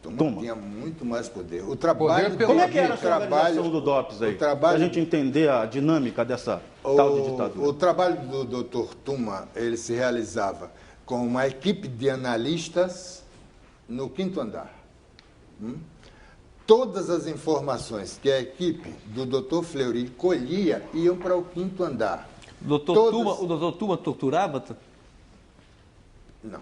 Tuma tinha muito mais poder. O trabalho Poder pelo- Como é que era o essa organização do DOPS aí? o trabalho- Para a gente entender a dinâmica dessa tal de ditadura. O trabalho do Dr. Tuma, ele se realizava com uma equipe de analistas no 5º andar. Todas as informações que a equipe do Dr. Fleury colhia iam para o 5º andar. O doutor Tuma torturava? Não.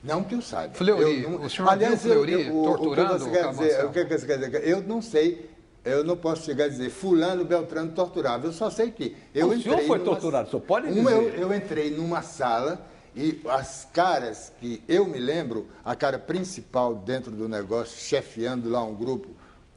Não que eu saiba. Fleury, Eu não- o senhor viu Fleury torturando o que você quer o dizer? Cabo O que você quer dizer? Eu não sei, eu não posso chegar a dizer fulano, beltrano torturava. Eu só sei que eu O senhor entrei foi numa- torturado, o senhor pode dizer? Eu entrei numa sala e as caras que eu me lembro, a cara principal dentro do negócio, chefiando lá um grupo,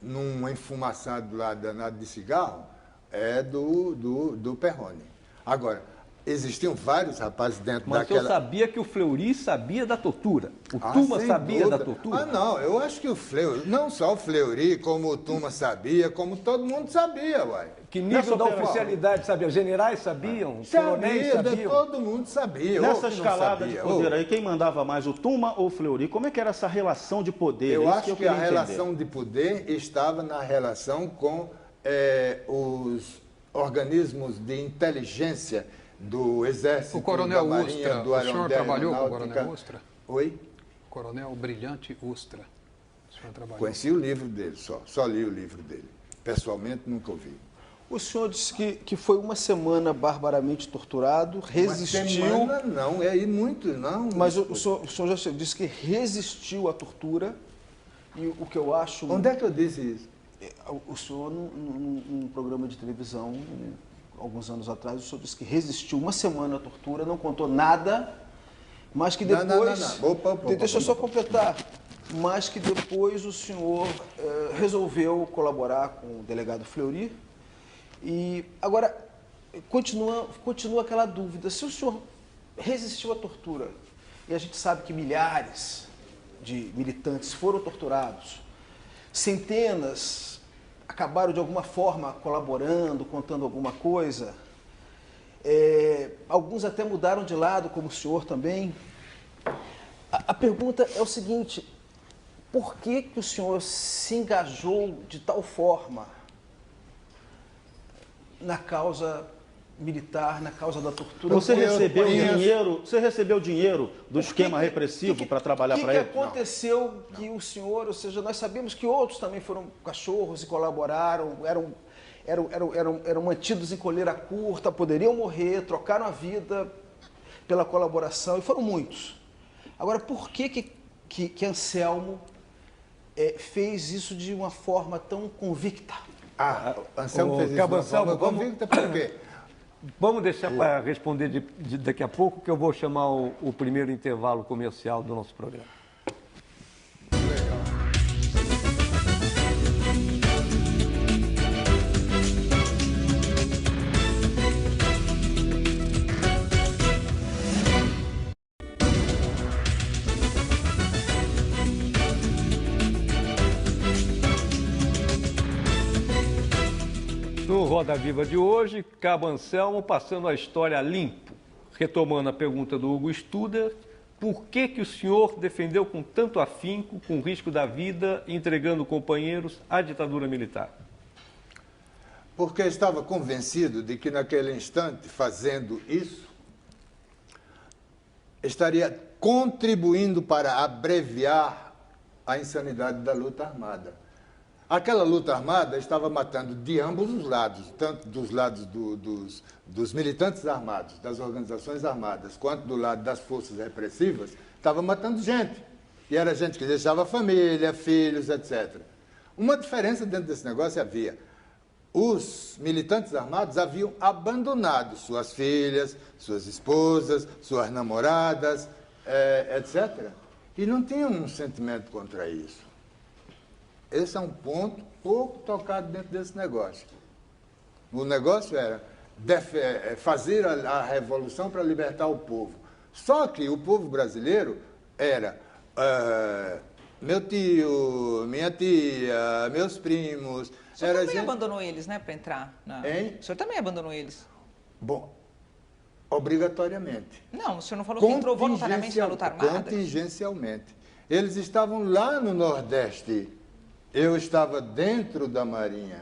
num enfumaçado lá danado de cigarro, é do Perrone. Agora, existiam vários rapazes dentro Mas o senhor daquela... sabia que o Fleury sabia da tortura. O Tuma sem sabia dúvida. da tortura. Ah, não, eu acho que o Fleury, não só o Fleury, como o Tuma sabia, como todo mundo sabia, uai. Que nível da oficialidade sabia? Generais sabiam? Coronéis Sabia, sabiam? todo mundo sabia. ou Nessa que não escalada de sabia, poder ou- aí, quem mandava mais, o Tuma ou o Fleury? Como é que era essa relação de poder? Eu Isso acho que a queria entender. relação de poder estava na relação com organismos de inteligência do Exército, O Coronel da Marinha, Ustra, do o senhor Aeronáutica. trabalhou com o Coronel Ustra? Oi? Coronel Brilhante Ustra. O senhor trabalhou? Conheci o livro dele só li o livro dele. Pessoalmente, nunca ouvi. O senhor disse que foi uma semana barbaramente torturado, resistiu... Uma semana não, muito, não. Mas o senhor já disse que resistiu à tortura, e o que eu acho... Onde é que eu disse isso? O senhor, num programa de televisão, alguns anos atrás, o senhor disse que resistiu uma semana à tortura, não contou nada, mas que depois... Não. Opa, deixa eu só completar. Mas que depois o senhor resolveu colaborar com o delegado Fleury. E agora, continua aquela dúvida. Se o senhor resistiu à tortura, e a gente sabe que milhares de militantes foram torturados, centenas acabaram de alguma forma colaborando, contando alguma coisa, alguns até mudaram de lado, como o senhor também. A pergunta é o seguinte: por que o senhor se engajou de tal forma na causa militar, na causa da tortura? Você recebeu dinheiro do esquema repressivo para trabalhar para ele? O que aconteceu que o senhor, ou seja, nós sabemos que outros também foram cachorros e colaboraram, eram mantidos em coleira curta, poderiam morrer, trocaram a vida pela colaboração, e foram muitos. Agora, por que Anselmo fez isso de uma forma tão convicta? Anselmo fez isso de uma forma convicta, por quê? Vamos deixar para responder daqui a pouco, que eu vou chamar o primeiro intervalo comercial do nosso programa. No Roda Viva de hoje, Cabo Anselmo passando a história limpo, retomando a pergunta do Hugo Studer: por que o senhor defendeu com tanto afinco, com risco da vida, entregando companheiros à ditadura militar? Porque estava convencido de que naquele instante, fazendo isso, estaria contribuindo para abreviar a insanidade da luta armada. Aquela luta armada estava matando de ambos os lados, tanto dos lados dos militantes armados, das organizações armadas, quanto do lado das forças repressivas, estava matando gente. E era gente que deixava família, filhos, etc. Uma diferença dentro desse negócio havia: os militantes armados haviam abandonado suas filhas, suas esposas, suas namoradas, etc. E não tinham um sentimento contra isso. Esse é um ponto pouco tocado dentro desse negócio. O negócio era fazer a revolução para libertar o povo. Só que o povo brasileiro era meu tio, minha tia, meus primos. O senhor também abandonou eles, né, para entrar? Hein? O senhor também abandonou eles? Bom, obrigatoriamente. Não, o senhor não falou que entrou voluntariamente na luta armada? Contingencialmente. Eles estavam lá no Nordeste. Eu estava dentro da Marinha.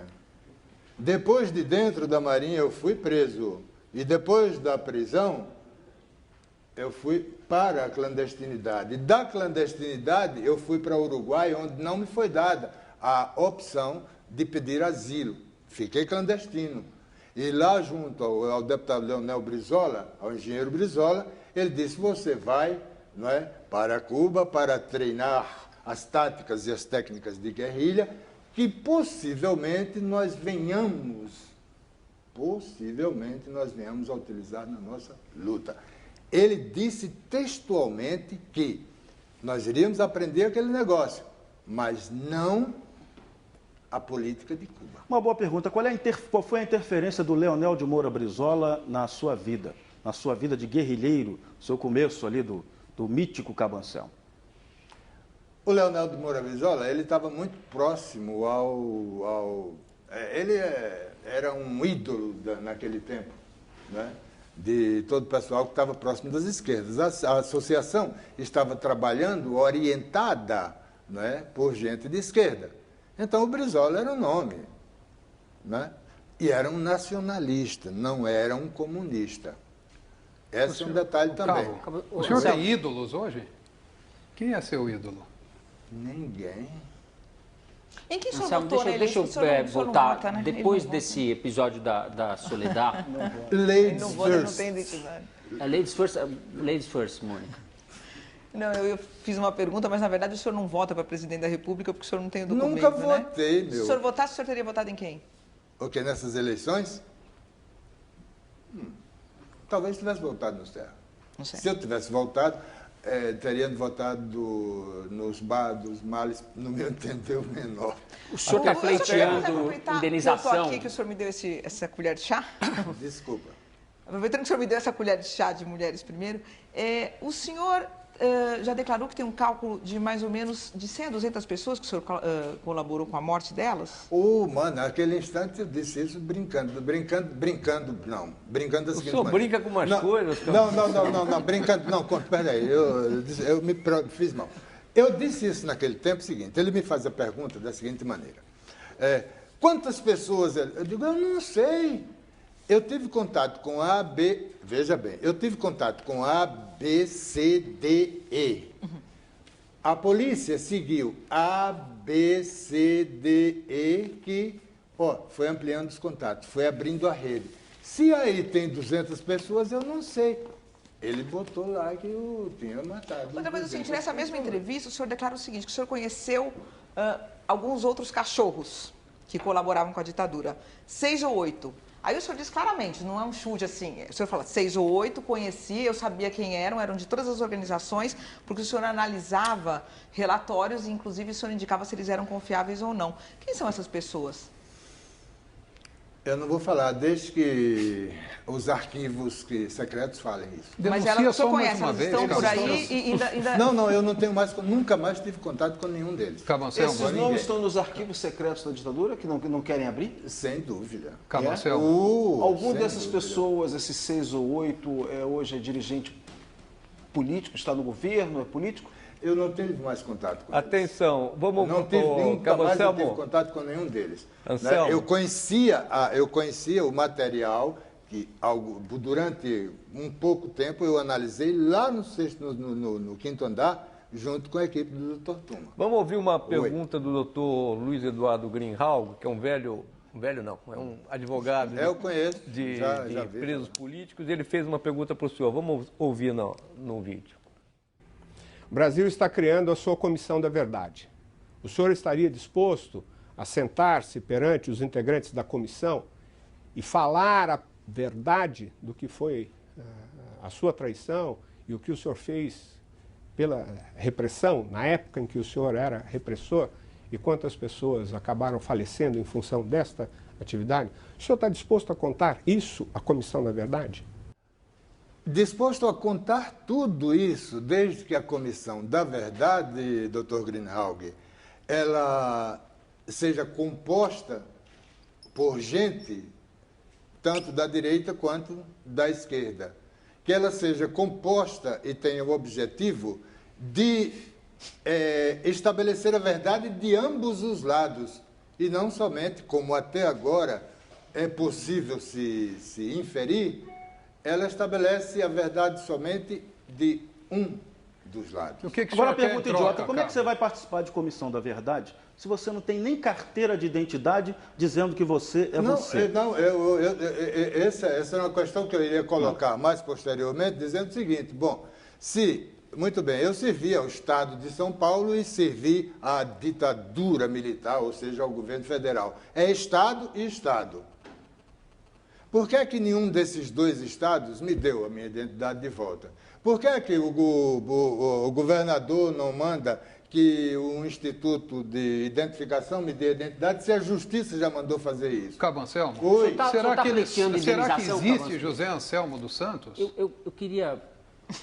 Depois de dentro da Marinha, eu fui preso. E depois da prisão, eu fui para a clandestinidade. Da clandestinidade, eu fui para o Uruguai, onde não me foi dada a opção de pedir asilo. Fiquei clandestino. E lá, junto ao deputado Leonel Brizola, ao engenheiro Brizola, ele disse: você vai, não é, para Cuba para treinar as táticas e as técnicas de guerrilha, que possivelmente nós venhamos a utilizar na nossa luta. Ele disse textualmente que nós iríamos aprender aquele negócio, mas não a política de Cuba. Uma boa pergunta: qual foi a interferência do Leonel de Moura Brizola na sua vida de guerrilheiro, seu começo ali do mítico Cabo Anselmo? O Leonel de Moura Brizola, ele estava muito próximo ele era um ídolo naquele tempo, né, de todo o pessoal que estava próximo das esquerdas. A associação estava trabalhando orientada, né, por gente de esquerda. Então o Brizola era o nome, né? E era um nacionalista, não era um comunista. Esse é um detalhe também. Cabo, o senhor tem ídolos hoje? Quem é seu ídolo? Ninguém. Em quem o senhor Anselmo, votou, né? deixa eu O senhor não voltar. vota, né? Depois Ele não desse episódio da Soledad, Ladies não vota, ele não first. tem identidade. ladies first, Mônica. Não, eu fiz uma pergunta, mas na verdade o senhor não vota para presidente da República porque o senhor não tem o documento, Nunca né? votei, Se o meu. senhor votasse, o senhor teria votado em quem? O que, nessas eleições? Talvez tivesse votado no Serra. Não sei. Se eu tivesse voltado, teria votado nos dos males, no meu entender, o menor. O senhor está pleiteando aproveitar indenização. que eu tô aqui, que o senhor me deu essa colher de chá. Desculpa. Aproveitando que o senhor me deu essa colher de chá de mulheres primeiro, o senhor já declarou que tem um cálculo de mais ou menos de 100 a 200 pessoas que o senhor colaborou com a morte delas? Mano, naquele instante eu disse isso brincando da seguinte senhor maneira. brinca com umas coisas, Não, brincando, não, peraí, eu me fiz mal. Eu disse isso naquele tempo seguinte, ele me faz a pergunta da seguinte maneira, quantas pessoas, eu digo, eu não sei, eu tive contato com veja bem, eu tive contato com A, B, C, D, E. A polícia seguiu A, B, C, D, E, que foi ampliando os contatos, foi abrindo a rede. Se aí tem 200 pessoas, eu não sei. Ele botou lá que eu tinha matado. Outra coisa é o seguinte, nessa mesma entrevista, o senhor declara o seguinte, que o senhor conheceu alguns outros cachorros que colaboravam com a ditadura. 6 ou 8. Aí o senhor diz claramente, não é um chute assim, o senhor fala 6 ou 8, conheci, eu sabia quem eram de todas as organizações, porque o senhor analisava relatórios e inclusive o senhor indicava se eles eram confiáveis ou não. Quem são essas pessoas? Eu não vou falar, desde que os arquivos secretos falem isso. Mas Denuncia o senhor só mais conhece, uma elas vez, estão por Cabo aí e ainda... Não, eu não tenho mais, nunca mais tive contato com nenhum deles. Cabo Anselmo, Esses nomes estão nos arquivos secretos da ditadura que não querem abrir? Sem dúvida. Cabo Anselmo. Algum sem dessas dúvida. pessoas, esses 6 ou 8, hoje é dirigente político, está no governo, é político? Eu não tive mais contato com Atenção, vamos... eles. Não tive nunca Cabo mais eu Anselmo. tive contato com nenhum deles. Anselmo. Eu conhecia o material que durante um pouco tempo eu analisei lá no quinto andar, junto com a equipe do Dr. Tuma. Vamos ouvir uma pergunta do Dr. Luiz Eduardo Greenhalgh, que é um velho não, é um advogado Eu conheço, de já vi. presos políticos. Ele fez uma pergunta para o senhor. Vamos ouvir no vídeo. O Brasil está criando a sua Comissão da Verdade. O senhor estaria disposto a sentar-se perante os integrantes da comissão e falar a verdade do que foi a sua traição e o que o senhor fez pela repressão, na época em que o senhor era repressor, e quantas pessoas acabaram falecendo em função desta atividade? O senhor está disposto a contar isso à Comissão da Verdade? Disposto a contar tudo isso, desde que a Comissão da Verdade, Dr. Greenhalgh, ela seja composta por gente, tanto da direita quanto da esquerda. Que ela seja composta e tenha o objetivo de estabelecer a verdade de ambos os lados, e não somente, como até agora é possível se inferir, ela estabelece a verdade somente de um dos lados. O que Agora a o senhor quer em pergunta troca, idiota, como é que Cabo? você vai participar de Comissão da Verdade se você não tem nem carteira de identidade dizendo que você é você? Essa é uma questão que eu iria colocar mais posteriormente, dizendo o seguinte, muito bem, eu servi ao Estado de São Paulo e servi à ditadura militar, ou seja, ao governo federal. É Estado e Estado. Por que é que nenhum desses dois estados me deu a minha identidade de volta? Por que é que o governador não manda que o Instituto de Identificação me dê a identidade, se a Justiça já mandou fazer isso? Cabo Anselmo, Oi. será que pleiteando será que indenização, Cabo existe Anselmo? José Anselmo dos Santos? Eu queria...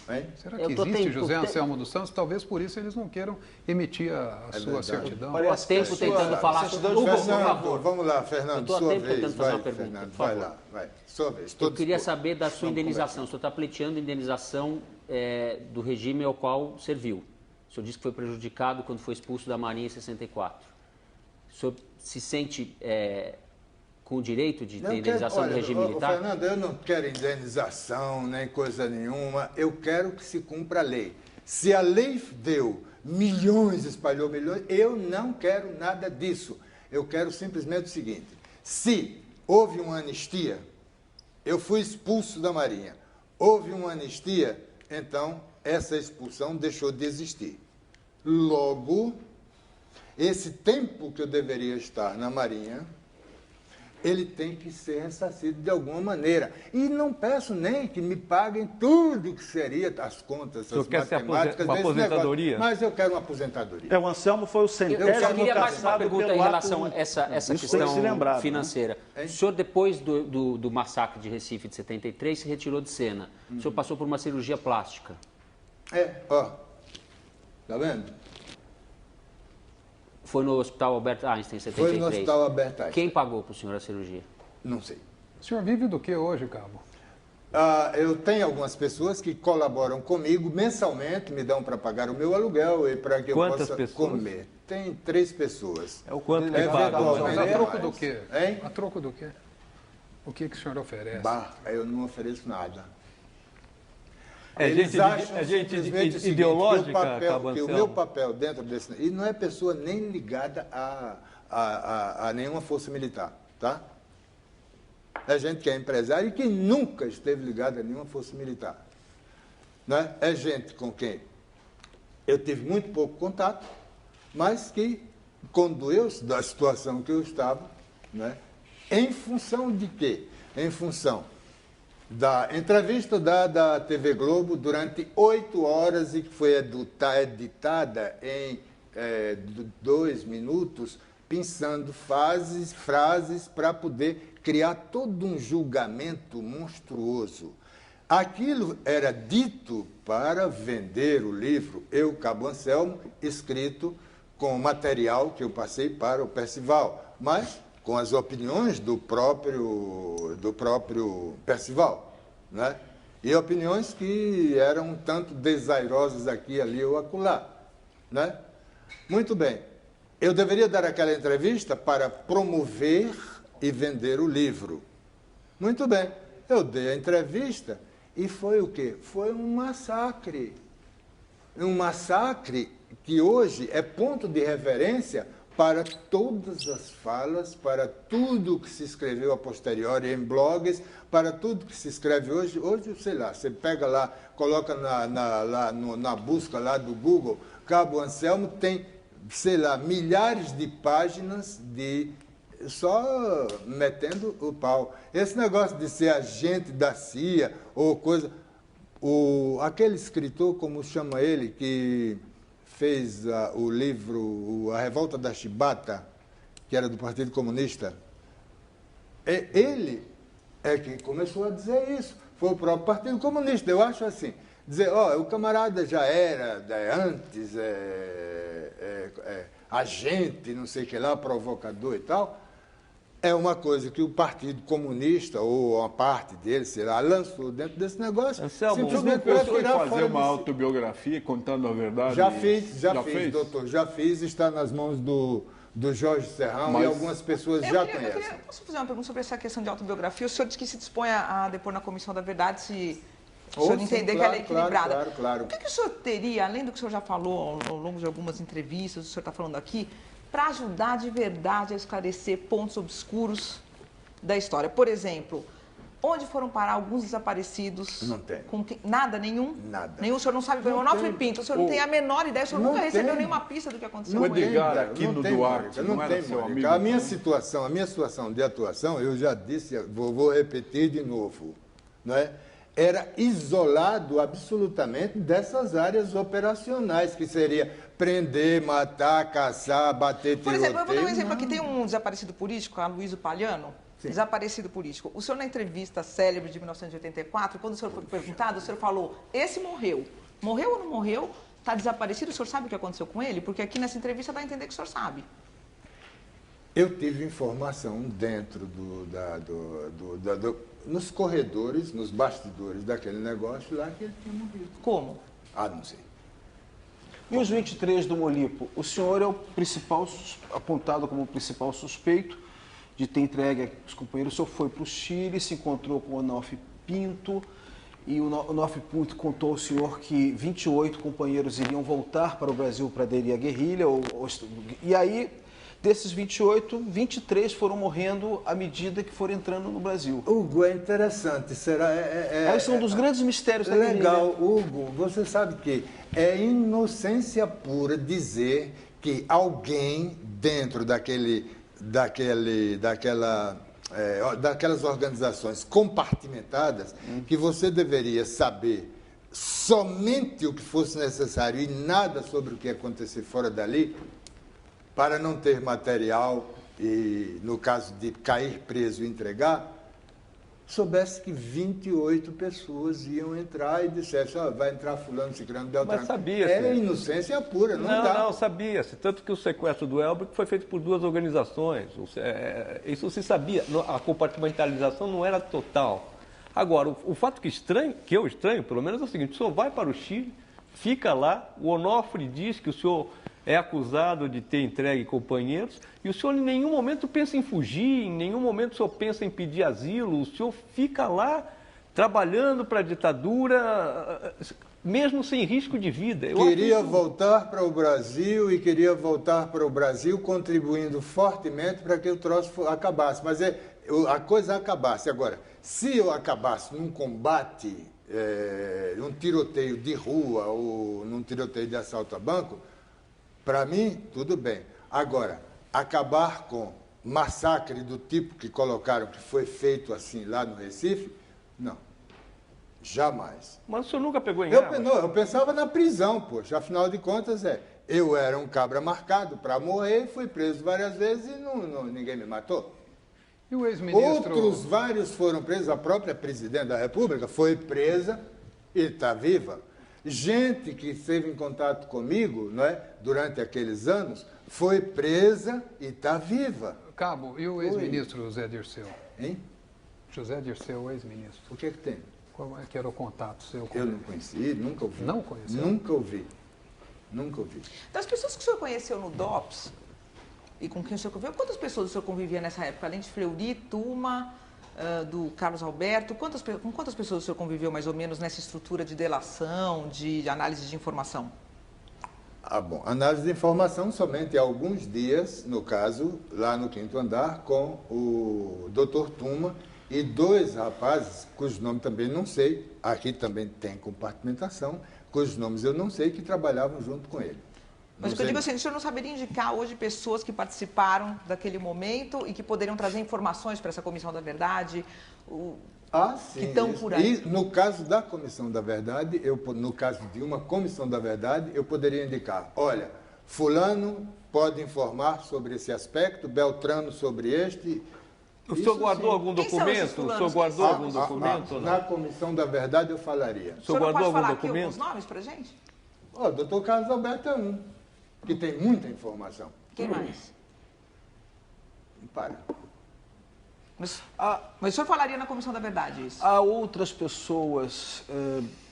Hein? Será que Eu tô existe tentando- José Anselmo dos Santos? Talvez por isso eles não queiram emitir a sua verdade. certidão. Estou há tempo tentando falar sobre... Hugo, por Fernando, favor. vamos lá, Fernando, Eu tô há sua tempo vez. tentando fazer Vai, uma pergunta, Fernando, por vai favor. lá, vai. Sua vez. Eu queria disposto. saber da sua Vamos indenização. O senhor está pleiteando indenização do regime ao qual serviu. O senhor disse que foi prejudicado quando foi expulso da Marinha em 64. O senhor se sente com o direito de ter indenização do regime militar? Fernando, eu não quero indenização nem coisa nenhuma. Eu quero que se cumpra a lei. Se a lei deu milhões, espalhou milhões, eu não quero nada disso. Eu quero simplesmente o seguinte: se houve uma anistia, eu fui expulso da Marinha, houve uma anistia, então essa expulsão deixou de existir. Logo, esse tempo que eu deveria estar na Marinha, ele tem que ser ressarcido de alguma maneira. E não peço nem que me paguem tudo que seria as contas, as matemáticas, uma aposentadoria? Mas eu quero uma aposentadoria. O Anselmo foi o centésimo Eu só queria mais uma caçado pergunta pelo em relação ato- a essa Isso tem que questão se lembrar, financeira. né? O senhor, depois do massacre de Recife de 73, se retirou de cena. O senhor passou por uma cirurgia plástica. Ó, tá vendo? Foi no Hospital Albert Einstein, em 73. Foi no Hospital Albert Einstein. Quem pagou para o senhor a cirurgia? Não sei. O senhor vive do que hoje, Cabo? Eu tenho algumas pessoas que colaboram comigo mensalmente, me dão para pagar o meu aluguel e para que Quantas eu possa pessoas? comer. Tem 3 pessoas. É o quanto que Eventualmente, paga? Mas a é troco mais. do quê? Hein? A troco do quê? O que o senhor oferece? Bah, eu não ofereço nada. É Eles gente, acham é gente simplesmente o seguinte, ideológica, que o meu papel dentro desse... E não é pessoa nem ligada a nenhuma força militar, tá? É gente que é empresário e que nunca esteve ligada a nenhuma força militar. Né? É gente com quem eu tive muito pouco contato, mas que, quando da situação que eu estava, né? Em função de quê? Em função da entrevista dada à TV Globo durante 8 horas e que foi editada em 2 minutos, pensando frases para poder criar todo um julgamento monstruoso. Aquilo era dito para vender o livro Eu, Cabo Anselmo, escrito com material que eu passei para o Percival, mas com as opiniões do próprio Percival, né? E opiniões que eram um tanto desairosas aqui, ali ou acolá, né? Muito bem. Eu deveria dar aquela entrevista para promover e vender o livro. Muito bem. Eu dei a entrevista e foi o quê? Foi um massacre. Um massacre que hoje é ponto de referência para todas as falas, para tudo que se escreveu a posteriori em blogs, para tudo que se escreve hoje. Hoje, sei lá, você pega lá, coloca na busca lá do Google, Cabo Anselmo, tem, sei lá, milhares de páginas de só metendo o pau. Esse negócio de ser agente da CIA ou coisa... aquele escritor, como chama ele, que fez o livro A Revolta da Chibata, que era do Partido Comunista, ele é quem começou a dizer isso. Foi o próprio Partido Comunista. Eu acho assim, dizer, o camarada já era antes agente, não sei o que lá, provocador e tal, é uma coisa que o Partido Comunista, ou uma parte dele, sei lá, lançou dentro desse negócio. Anselmo, simplesmente você para pensou em tirar fazer fora uma de si. autobiografia contando a verdade? Já fiz, fez? doutor, já fiz, está nas mãos do Jorge Serrão Mas e algumas pessoas já conhecem. Posso fazer uma pergunta sobre essa questão de autobiografia? O senhor disse que se dispõe a depor na Comissão da Verdade se o senhor entender que ela é equilibrada. Claro. O que o senhor teria, além do que o senhor já falou ao longo de algumas entrevistas, o senhor está falando aqui, para ajudar de verdade a esclarecer pontos obscuros da história? Por exemplo, onde foram parar alguns desaparecidos? Não tem. Nada, nenhum? Nada. Nenhum, o senhor não sabe, o Onofre Pinto, o senhor não tem a menor ideia, o senhor nunca recebeu nenhuma pista do que aconteceu O com ele. Edgar aqui no Duarte, não era tem, seu Mônica. amigo? A minha situação de atuação, eu já disse, vou repetir de novo, não é? Era isolado absolutamente dessas áreas operacionais, que seria prender, matar, caçar, bater, Por tiroteio. exemplo, eu vou dar um exemplo aqui. Tem um desaparecido político, Aloysio Palhano, desaparecido político. O senhor, na entrevista célebre de 1984, quando o senhor foi perguntado, o senhor falou, esse morreu. Morreu ou não morreu? Está desaparecido? O senhor sabe o que aconteceu com ele? Porque aqui nessa entrevista dá a entender que o senhor sabe. Eu tive informação dentro nos corredores, nos bastidores daquele negócio lá, que ele tinha morrido. Como? Não sei. E os 23 do Molipo? O senhor é o principal, apontado como o principal suspeito de ter entregue os companheiros, o senhor foi para o Chile, se encontrou com o Onofre Pinto, e o Onofre Pinto contou ao senhor que 28 companheiros iriam voltar para o Brasil para aderir à guerrilha, e aí, desses 28, 23 foram morrendo à medida que foram entrando no Brasil. Hugo, é interessante. Esse é um dos grandes mistérios da guerrilha. Legal, Hugo. Você sabe que é inocência pura dizer que alguém dentro daquelas organizações compartimentadas, que você deveria saber somente o que fosse necessário e nada sobre o que acontecer fora dali, para não ter material e, no caso de cair preso e entregar, soubesse que 28 pessoas iam entrar e dissesse, vai entrar fulano, ciclano, beltrano. Mas sabia-se. É inocência pura, não dá. Não, sabia-se. Tanto que o sequestro do Elbrick foi feito por 2 organizações. Isso se sabia. A compartimentalização não era total. Agora, o fato que eu estranho, pelo menos, é o seguinte: o senhor vai para o Chile, fica lá, o Onofre diz que o senhor é acusado de ter entregue companheiros, e o senhor em nenhum momento pensa em fugir, em nenhum momento o senhor pensa em pedir asilo, o senhor fica lá trabalhando para a ditadura, mesmo sem risco de vida. Queria voltar para o Brasil e queria voltar para o Brasil contribuindo fortemente para que o troço acabasse, mas a coisa acabasse. Agora, se eu acabasse num combate, num tiroteio de rua ou num tiroteio de assalto a banco, para mim, tudo bem. Agora, acabar com massacre do tipo que colocaram que foi feito assim lá no Recife, não. Jamais. Mas o senhor nunca pegou em arma? Eu pensava na prisão, poxa. Afinal de contas, eu era um cabra marcado para morrer, fui preso várias vezes e ninguém me matou. E o ex-ministro... Outros vários foram presos. A própria presidente da República foi presa e está viva. Gente que esteve em contato comigo, durante aqueles anos, foi presa e está viva. Cabo, e o ex-ministro José Dirceu? Hein? José Dirceu, o ex-ministro. O que é que tem? Qual é que era o contato seu com Eu ele? não conheci, nunca ouvi. Não conheceu? Nunca ouvi. Nunca ouvi. Das pessoas que o senhor conheceu no DOPS e com quem o senhor conviveu, quantas pessoas o senhor convivia nessa época? Além de Fleury, Tuma, do Carlos Alberto, com quantas pessoas o senhor conviveu mais ou menos nessa estrutura de delação, de análise de informação? Bom, análise de informação somente há alguns dias, no caso, lá no 5º andar, com o Dr. Tuma e 2 rapazes, cujos nomes também não sei, aqui também tem compartimentação, cujos nomes eu não sei, que trabalhavam junto com ele. Mas o que eu digo assim, o senhor não saberia indicar hoje pessoas que participaram daquele momento e que poderiam trazer informações para essa Comissão da Verdade? Sim. Que estão por aí. E no caso da Comissão da Verdade, no caso de uma Comissão da Verdade, eu poderia indicar, olha, fulano pode informar sobre esse aspecto, Beltrano sobre este. O senhor guardou algum documento? O senhor guardou algum documento? ou não? Na Comissão da Verdade eu falaria. O senhor não guardou pode algum falar aqui documento? alguns nomes para a gente? O doutor Carlos Alberto é um, que tem muita informação. Quem mais? Para. Mas o senhor falaria na Comissão da Verdade isso? Há outras pessoas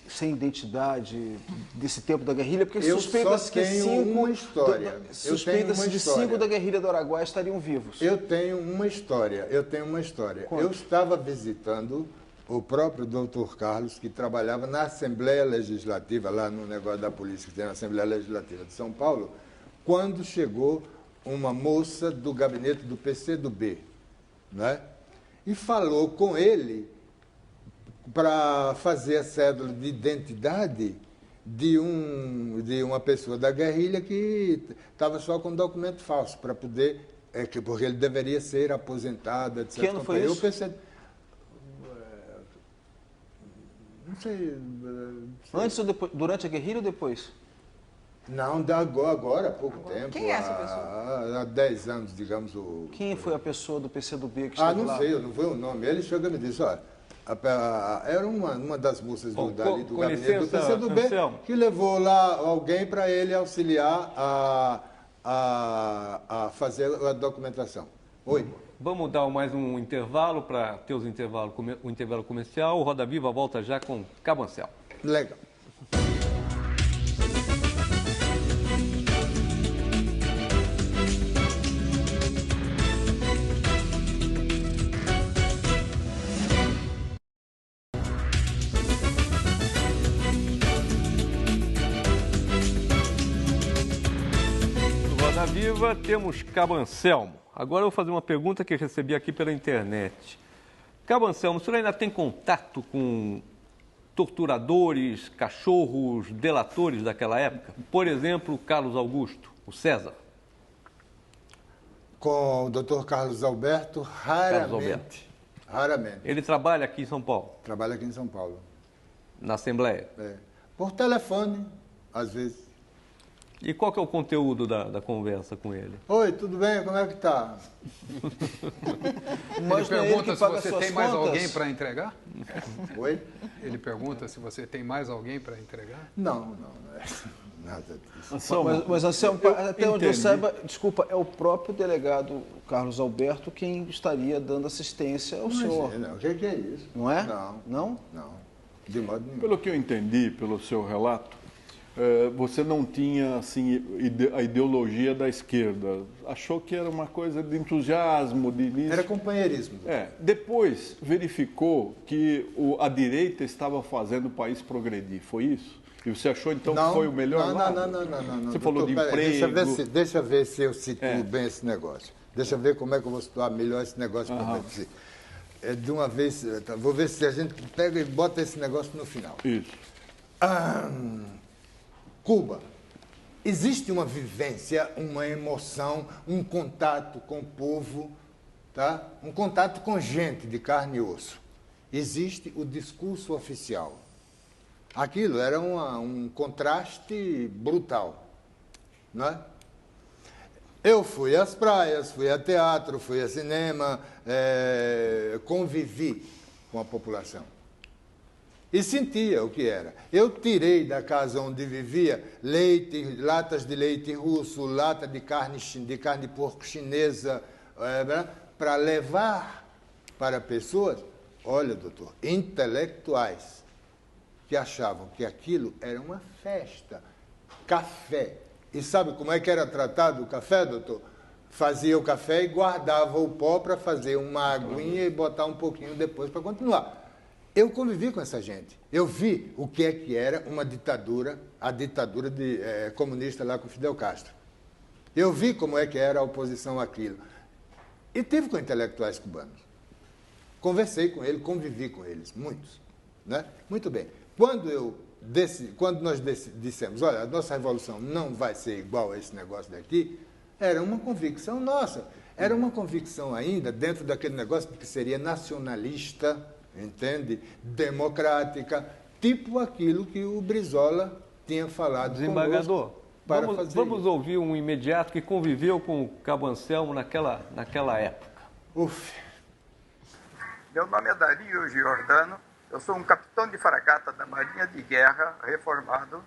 sem identidade desse tempo da guerrilha, porque suspeita-se que uma história. Suspeita-se de 5 da guerrilha do Araguaia estariam vivos. Eu tenho uma história. Conta. Eu estava visitando o próprio doutor Carlos, que trabalhava na Assembleia Legislativa, lá no negócio da polícia, que tem na Assembleia Legislativa de São Paulo, quando chegou uma moça do gabinete do PCdoB, e falou com ele para fazer a cédula de identidade de uma pessoa da guerrilha que estava só com documento falso, para poder, porque ele deveria ser aposentado, etc. Que ano foi isso? Eu pensei, não sei. Antes ou depois? Durante a guerrilha ou depois? Não, agora há pouco tempo. Quem é essa pessoa? Há 10 anos, digamos. Quem foi a pessoa do PCdoB que esteve lá? Não sei, eu não vi o nome. Ele chegou e me disse, olha, era uma das moças do gabinete do PCdoB que levou lá alguém para ele auxiliar a fazer a documentação. Oi. Vamos dar mais um intervalo para ter o intervalo comercial. O Roda Viva volta já com Cabo Anselmo. Legal. Viva temos Cabo Anselmo. Agora eu vou fazer uma pergunta que recebi aqui pela internet. Cabo Anselmo, o senhor ainda tem contato com torturadores, cachorros, delatores daquela época? Por exemplo, Carlos Augusto, o César. Com o Dr. Carlos Alberto, raramente. Raramente. Ele trabalha aqui em São Paulo? Trabalha aqui em São Paulo. Na Assembleia? É. Por telefone, às vezes. E qual que é o conteúdo da conversa com ele? Oi, tudo bem? Como é que tá? Ele pergunta se você tem mais alguém para entregar? Oi? Ele pergunta se você tem mais alguém para entregar? Não é nada disso. Anselmo, Mas Anselmo, até onde eu saiba, desculpa, é o próprio delegado Carlos Alberto quem estaria dando assistência ao senhor. Não, o que é isso? Não é? Não. Não? Não, de modo nenhum. pelo que eu entendi, pelo seu relato, você não tinha assim a ideologia da esquerda. Achou que era uma coisa de entusiasmo, de início. Era companheirismo. Depois verificou que a direita estava fazendo o país progredir. Foi isso? E você achou então que foi o melhor lado? Não. Você falou de emprego. Deixa eu ver se eu situo bem esse negócio. Deixa eu ver como é que eu vou situar melhor esse negócio para você. De uma vez, vou ver se a gente pega e bota esse negócio no final. Isso. Cuba. Existe uma vivência, uma emoção, um contato com o povo, tá? Um contato com gente de carne e osso. Existe o discurso oficial. Aquilo era um contraste brutal, não é? Eu fui às praias, fui a teatro, fui a cinema, convivi com a população. E sentia o que era. Eu tirei da casa onde vivia latas de leite russo, lata de carne de porco chinesa, para levar para pessoas, olha, doutor, intelectuais, que achavam que aquilo era uma festa. Café. E sabe como é que era tratado o café, doutor? Fazia o café e guardava o pó para fazer uma aguinha e botar um pouquinho depois para continuar. Eu convivi com essa gente. Eu vi o que é que era uma ditadura, a ditadura comunista lá com Fidel Castro. Eu vi como é que era a oposição àquilo. E tive com intelectuais cubanos. Conversei com eles, convivi com eles, muitos. Né? Muito bem. Quando nós dissemos, olha, a nossa revolução não vai ser igual a esse negócio daqui, era uma convicção nossa. Era uma convicção ainda dentro daquele negócio de que seria nacionalista, entende? Democrática, tipo aquilo que o Brizola tinha falado. Desembargador, vamos ouvir um imediato que conviveu com o Cabo Anselmo naquela época. Meu nome é Dario Giordano, eu sou um capitão de fragata da Marinha de Guerra, reformado,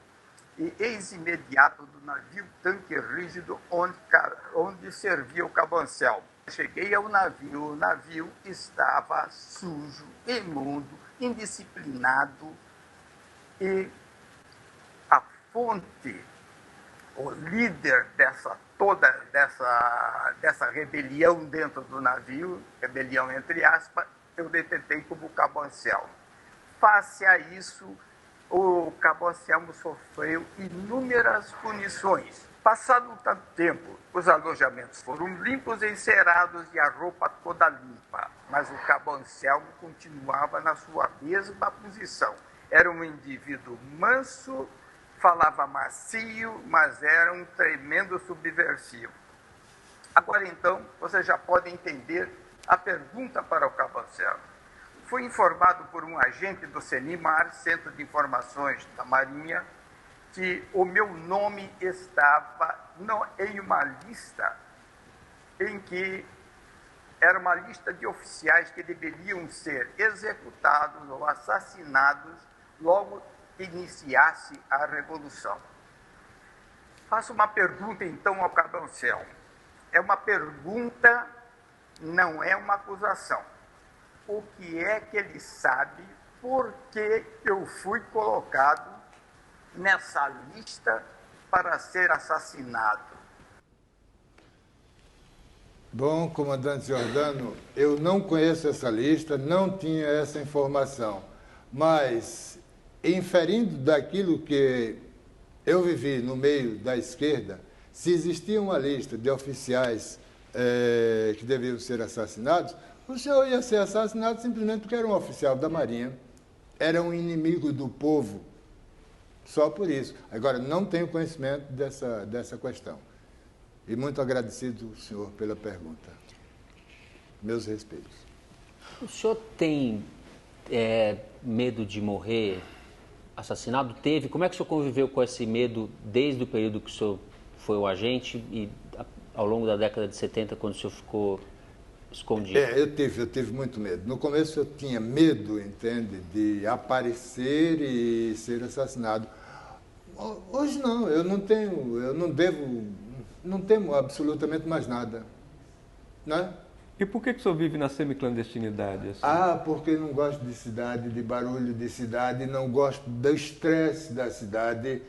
e ex-imediato do navio tanque rígido onde servia o Cabo Anselmo. Cheguei ao navio, o navio estava sujo, imundo, indisciplinado, e a fonte, o líder dessa rebelião dentro do navio, rebelião entre aspas, eu detentei como Cabo Anselmo. Face a isso, o Cabo Anselmo sofreu inúmeras punições. Passado tanto tempo, os alojamentos foram limpos, encerados e a roupa toda limpa, mas o Cabo Anselmo continuava na sua mesma posição. Era um indivíduo manso, falava macio, mas era um tremendo subversivo. Agora então, você já pode entender a pergunta para o Cabo Anselmo. Fui informado por um agente do CENIMAR, Centro de Informações da Marinha, que o meu nome estava em uma lista em que era uma lista de oficiais que deveriam ser executados ou assassinados logo que iniciasse a Revolução. Faço uma pergunta então ao Cabo Anselmo. É uma pergunta, não é uma acusação. O que é que ele sabe por que eu fui colocado nessa lista para ser assassinado? Bom, comandante Giordano, eu não conheço essa lista, não tinha essa informação, mas inferindo daquilo que eu vivi no meio da esquerda, Se existia uma lista de oficiais que deviam ser assassinados, o senhor ia ser assassinado simplesmente porque era um oficial da Marinha, era um inimigo do povo, só por isso. Agora, não tenho conhecimento dessa questão. E muito agradecido, senhor, pela pergunta. Meus respeitos. O senhor tem medo de morrer assassinado? Teve? Como é que o senhor conviveu com esse medo desde o período que o senhor foi o agente e ao longo da década de 70, quando o senhor ficou escondido? Eu tive muito medo. No começo eu tinha medo, entende, de aparecer e ser assassinado. Hoje não, não temo absolutamente mais nada, né? E por que o senhor vive na semiclandestinidade? Assim? Porque não gosto de cidade, de barulho de cidade, não gosto do estresse da cidade,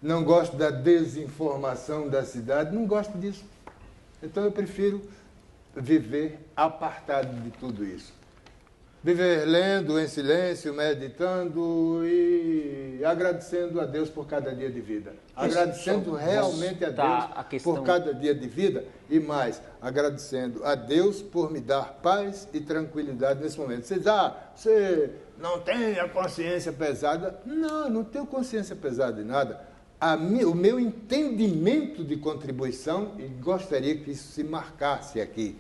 não gosto da desinformação da cidade, não gosto disso. Então eu prefiro viver apartado de tudo isso. Viver lendo em silêncio, meditando e agradecendo a Deus por cada dia de vida. Agradecendo realmente a Deus por cada dia de vida e mais, agradecendo a Deus por me dar paz e tranquilidade nesse momento. Você não tem a consciência pesada? Não, não tenho consciência pesada de nada. O meu entendimento de contribuição, e gostaria que isso se marcasse aqui,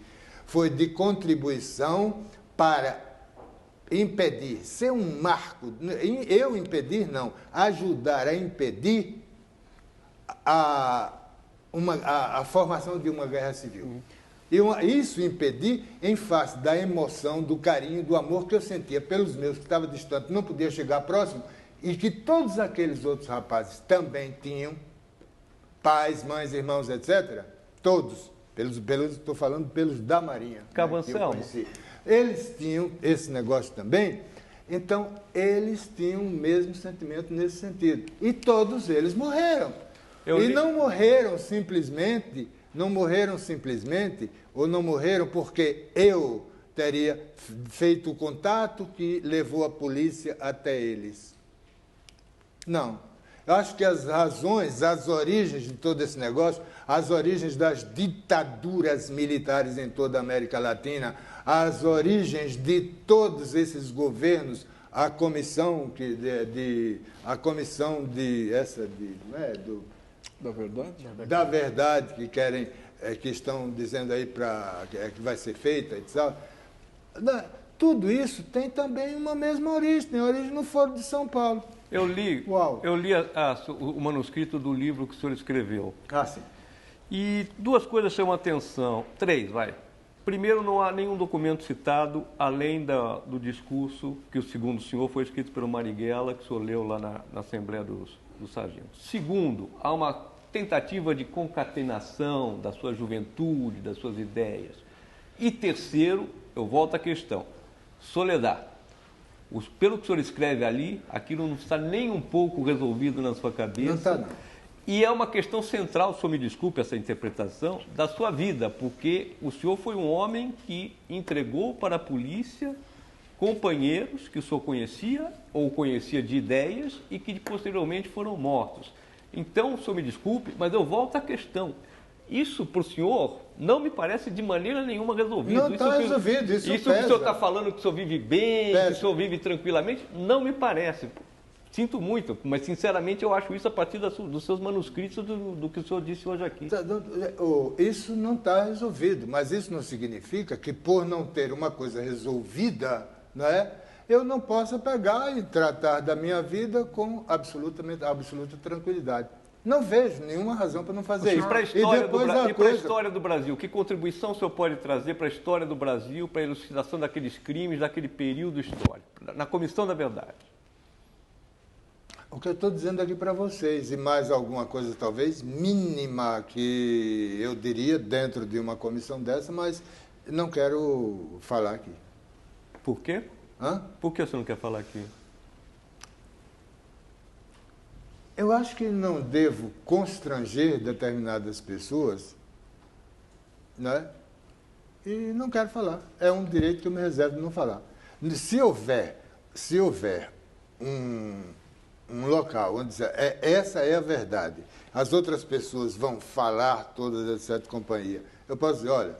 foi de contribuição para impedir, ser um marco, ajudar a impedir a formação de uma guerra civil. Isso impedir em face da emoção, do carinho, do amor que eu sentia pelos meus que estavam distantes, não podia chegar próximo, e que todos aqueles outros rapazes também tinham, pais, mães, irmãos, etc., todos, estou falando pelos da Marinha, Cabancel, eles tinham esse negócio também, então eles tinham o mesmo sentimento nesse sentido. E todos eles morreram. Não morreram simplesmente, ou não morreram porque eu teria feito o contato que levou a polícia até eles. Não. Eu acho que as razões, as origens de todo esse negócio, as origens das ditaduras militares em toda a América Latina, as origens de todos esses governos, a comissão da verdade que querem, que estão dizendo aí que vai ser feita, etc. Tudo isso tem também uma mesma origem, tem origem no Foro de São Paulo. Eu li o manuscrito do livro que o senhor escreveu. Sim. E duas coisas chamam a atenção. Três, vai. Primeiro, não há nenhum documento citado, além do discurso que, segundo o senhor, foi escrito pelo Marighella, que o senhor leu lá na Assembleia dos Sargentos. Segundo, há uma tentativa de concatenação da sua juventude, das suas ideias. E terceiro, eu volto à questão. Soledad. Pelo que o senhor escreve ali, aquilo não está nem um pouco resolvido na sua cabeça. Não está, não. E é uma questão central, o senhor me desculpe essa interpretação, da sua vida, porque o senhor foi um homem que entregou para a polícia companheiros que o senhor conhecia ou conhecia de ideias e que posteriormente foram mortos. Então, o senhor me desculpe, mas eu volto à questão. Isso, para o senhor, não me parece de maneira nenhuma resolvido. Não está resolvido, isso que o senhor está falando que o senhor vive bem, que o senhor vive tranquilamente, não me parece. Sinto muito, mas sinceramente eu acho isso a partir dos seus manuscritos do que o senhor disse hoje aqui. Isso não está resolvido, mas isso não significa que por não ter uma coisa resolvida, não é, eu não possa pegar e tratar da minha vida com absoluta tranquilidade. Não vejo nenhuma razão para não fazer isso. Para a história do Brasil, que contribuição o senhor pode trazer para a história do Brasil, para a elucidação daqueles crimes, daquele período histórico, na Comissão da Verdade? O que eu estou dizendo aqui para vocês, e mais alguma coisa talvez mínima que eu diria dentro de uma comissão dessa, mas não quero falar aqui. Por quê? Por que o senhor não quer falar aqui? Eu acho que não devo constranger determinadas pessoas, né? E não quero falar. É um direito que eu me reservo de não falar. Se houver um local onde dizer, essa é a verdade. As outras pessoas vão falar todas, etc., companhia. Eu posso dizer, olha,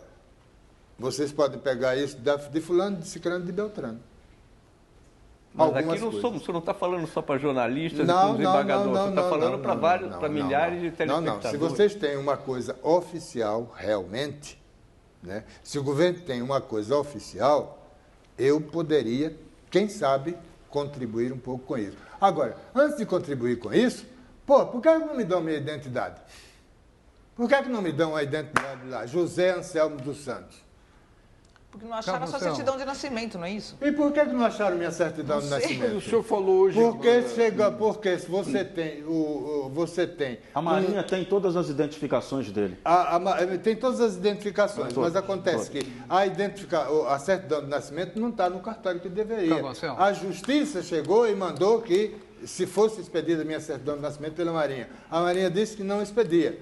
vocês podem pegar isso de fulano, de ciclano, de beltrano. Mas aqui não o senhor não está falando só para jornalistas e para os embargadores, você está falando para milhares de telespectadores. Não. Se vocês têm uma coisa oficial, realmente, né? Se o governo tem uma coisa oficial, eu poderia, quem sabe, contribuir um pouco com isso. Agora, antes de contribuir com isso, por que não me dão minha identidade? Por que não me dão a identidade lá? José Anselmo dos Santos. Porque não acharam a sua certidão de nascimento, não é isso? E por que não acharam minha certidão de nascimento? O senhor falou hoje... Porque se você tem... você tem a Marinha tem todas as identificações dele. Tem todas as identificações, mas acontece que a certidão de nascimento não está no cartório que deveria. A Justiça chegou e mandou que, se fosse expedida a minha certidão de nascimento pela Marinha, a Marinha disse que não expedia,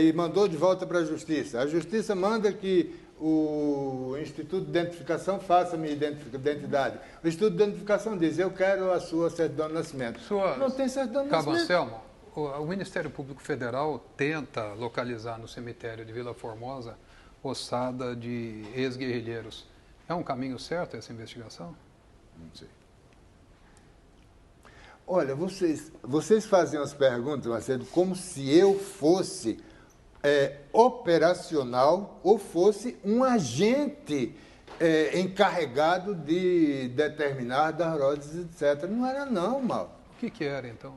e mandou de volta para a Justiça. A Justiça manda que o Instituto de Identificação faça a minha identidade. O Instituto de Identificação diz, eu quero a sua certidão de nascimento. Não tem certidão de nascimento. Cabo Anselmo, o Ministério Público Federal tenta localizar no cemitério de Vila Formosa ossada de ex-guerrilheiros. É um caminho certo essa investigação? Não sei. Olha, vocês fazem as perguntas, Macedo, como se eu fosse... operacional ou fosse um agente encarregado de determinar das etc. Não era não, Mal. O que era, então?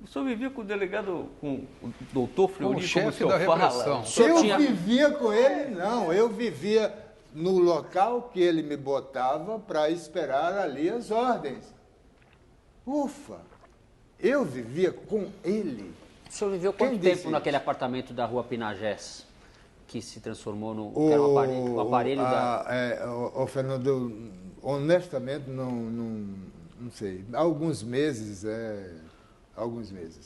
O senhor vivia com o delegado, com o doutor Fleury, como chefe da repressão. Eu vivia com ele, não. Eu vivia no local que ele me botava para esperar ali as ordens. Ufa! Eu vivia com ele. O senhor viveu quanto tempo naquele apartamento da Rua Pinagés, que se transformou no... era um aparelho Fernando, honestamente, não sei. Alguns meses.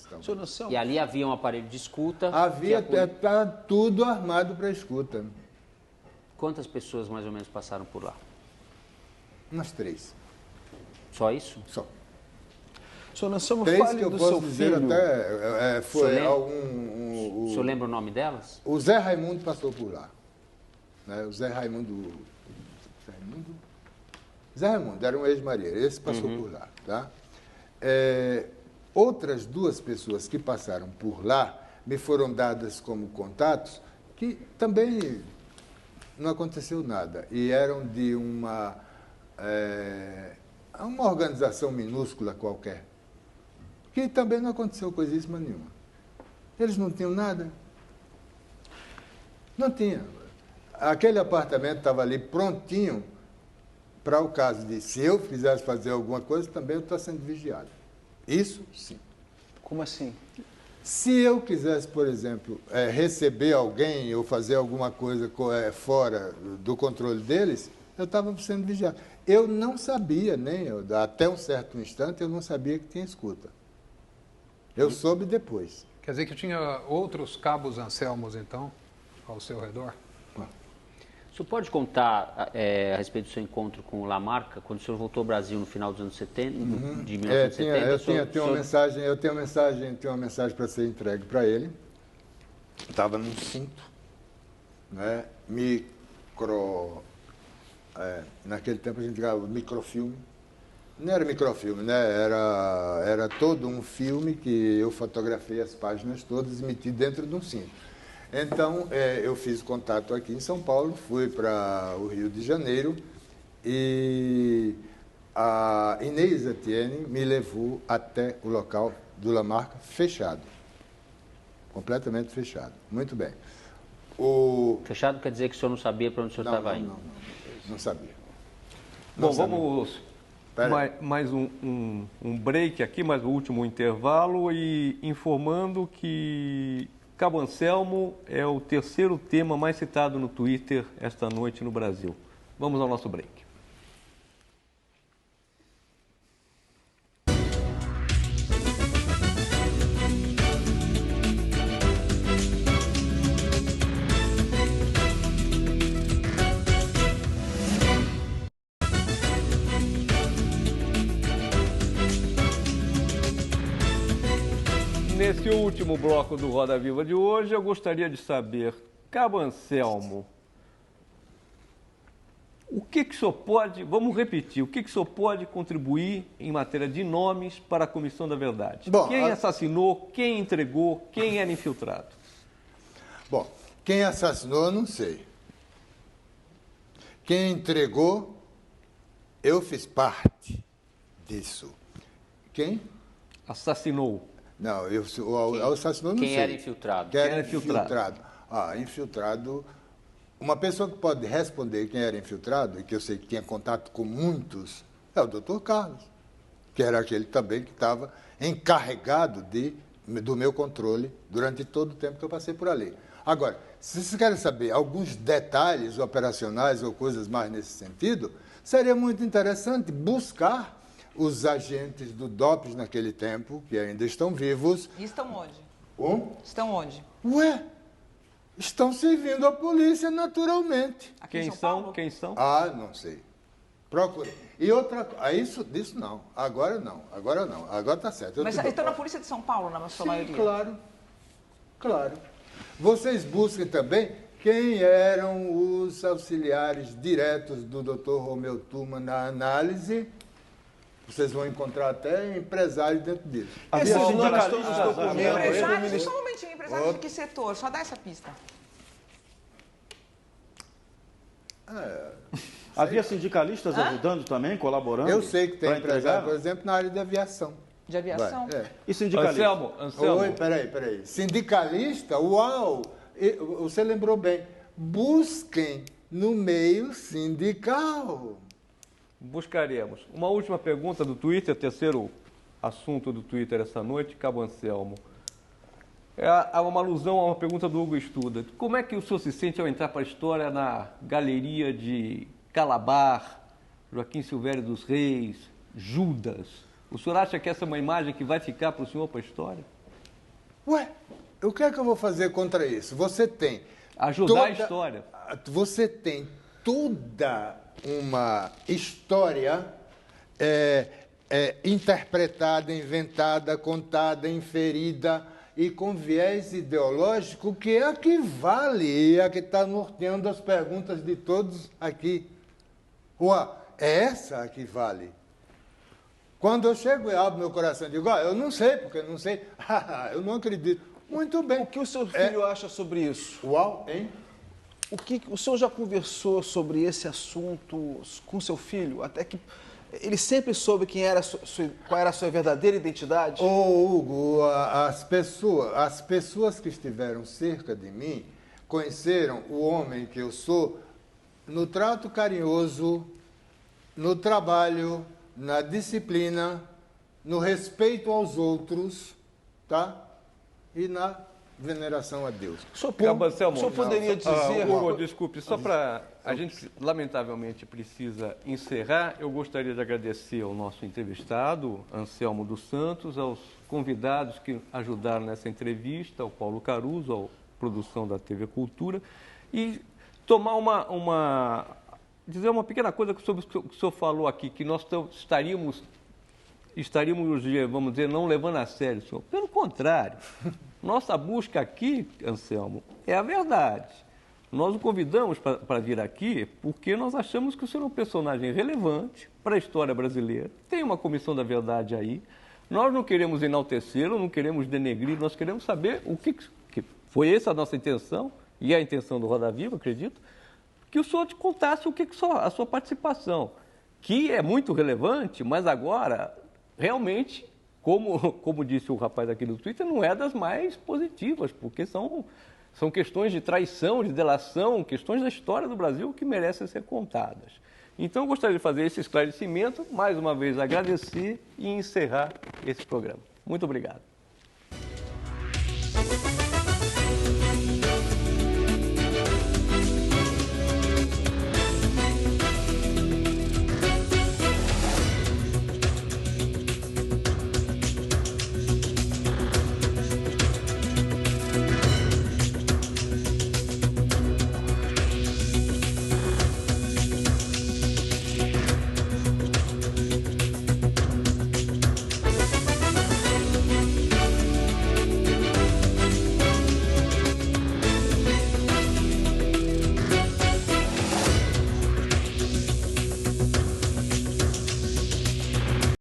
Talvez. E ali havia um aparelho de escuta? Havia tudo armado para escuta. Quantas pessoas, mais ou menos, passaram por lá? Umas 3. Só isso? Só. Senhor Anselmo, 3 que eu posso dizer filho. até foi O senhor lembra o nome delas? O Zé Raimundo passou por lá. Né? O Zé Raimundo era um ex-marinheiro, esse passou por lá. Tá? Outras 2 pessoas que passaram por lá me foram dadas como contatos, que também não aconteceu nada. E eram de uma organização minúscula qualquer. Que também não aconteceu coisíssima nenhuma. Eles não tinham nada. Não tinha. Aquele apartamento estava ali prontinho para o caso de, se eu quisesse fazer alguma coisa, também eu estou sendo vigiado. Isso, sim. Como assim? Se eu quisesse, por exemplo, receber alguém ou fazer alguma coisa fora do controle deles, eu estava sendo vigiado. Eu não sabia, até um certo instante, eu não sabia que tinha escuta. Eu soube depois. Quer dizer que tinha outros cabos Anselmos, então, ao seu redor? O senhor pode contar a respeito do seu encontro com o Lamarca, quando o senhor voltou ao Brasil no final dos anos 70, de 1970? Eu tenho uma mensagem para ser entregue para ele. Estava num cinto, né? Naquele tempo a gente gravava microfilme. Não era microfilme, né? Era todo um filme que eu fotografei as páginas todas e meti dentro de um cinto. Então, eu fiz contato aqui em São Paulo, fui para o Rio de Janeiro e a Inês Etienne me levou até o local do Lamarca fechado. Completamente fechado. Muito bem. Fechado quer dizer que o senhor não sabia para onde o senhor estava indo? Não sabia. Bom, vamos... Mais um break aqui, mais o último intervalo, e informando que Cabo Anselmo é o 3º tema mais citado no Twitter esta noite no Brasil. Vamos ao nosso break. nesse último bloco do Roda Viva de hoje, eu gostaria de saber, Cabo Anselmo, o que o senhor pode, vamos repetir, o que o senhor pode contribuir em matéria de nomes para a Comissão da Verdade? Bom, quem assassinou, quem entregou, quem era infiltrado? Bom, quem assassinou, eu não sei. Quem entregou, eu fiz parte disso. Quem? Assassinou. Não, o assassinou não sei. Quem era infiltrado? Quem era infiltrado? Infiltrado... Uma pessoa que pode responder quem era infiltrado, e que eu sei que tinha contato com muitos, é o Dr. Carlos, que era aquele também que estava encarregado do meu controle durante todo o tempo que eu passei por ali. Agora, se vocês querem saber alguns detalhes operacionais ou coisas mais nesse sentido, seria muito interessante buscar os agentes do DOPS naquele tempo, que ainda estão vivos. E estão onde? Estão onde? Ué, estão servindo a polícia naturalmente. Quem são? Não sei. Procure. E outra disso não. Agora não. Agora está certo. Mas estão na Polícia de São Paulo, na sua maioria? Claro. Vocês busquem também quem eram os auxiliares diretos do Dr. Romeu Tuma na análise. Vocês vão encontrar até empresários dentro disso. Só um momentinho, empresários de que setor? Só dá essa pista. Havia sindicalistas ajudando também, colaborando? Eu sei que tem empresário, por exemplo, na área de aviação. De aviação? E sindicalista? Anselmo. Oi, peraí. Sindicalista, uau! Você lembrou bem. Busquem no meio sindical. Buscaremos. Uma última pergunta do Twitter, terceiro assunto do Twitter essa noite, Cabo Anselmo. Há uma alusão a uma pergunta do Hugo Estuda. Como é que o senhor se sente ao entrar para a história na galeria de Calabar, Joaquim Silvério dos Reis, Judas? O senhor acha que essa é uma imagem que vai ficar para o senhor para a história? Ué, o que é que eu vou fazer contra isso? Você tem... Ajudar a história. Você tem toda uma história interpretada, inventada, contada, inferida e com viés ideológico que é a que vale, é a que está norteando as perguntas de todos aqui. É essa a que vale. Quando eu chego e abro meu coração e digo, eu não sei, porque eu não sei, eu não acredito. Muito bem. O que o seu filho acha sobre isso? Hein? O senhor já conversou sobre esse assunto com seu filho? Até que ele sempre soube qual era a sua verdadeira identidade? Hugo, as pessoas que estiveram cerca de mim conheceram o homem que eu sou no trato carinhoso, no trabalho, na disciplina, no respeito aos outros, tá? E na veneração a Deus. O senhor poderia dizer... Hugo, desculpe, só para... A gente, lamentavelmente, precisa encerrar. Eu gostaria de agradecer ao nosso entrevistado, Anselmo dos Santos, aos convidados que ajudaram nessa entrevista, ao Paulo Caruso, à produção da TV Cultura, e tomar dizer uma pequena coisa sobre o que o senhor falou aqui, que nós estaríamos, vamos dizer, não levando a sério o senhor. Pelo contrário, nossa busca aqui, Anselmo, é a verdade. Nós o convidamos para vir aqui porque nós achamos que o senhor é um personagem relevante para a história brasileira. Tem uma comissão da verdade aí. Nós não queremos enaltecê-lo, não queremos denegrir, nós queremos saber o que foi essa a nossa intenção, e a intenção do Roda Viva, acredito, que o senhor te contasse a sua participação, que é muito relevante, mas agora, realmente, como disse o rapaz aqui do Twitter, não é das mais positivas, porque são questões de traição, de delação, questões da história do Brasil que merecem ser contadas. Então, eu gostaria de fazer esse esclarecimento, mais uma vez agradecer e encerrar esse programa. Muito obrigado.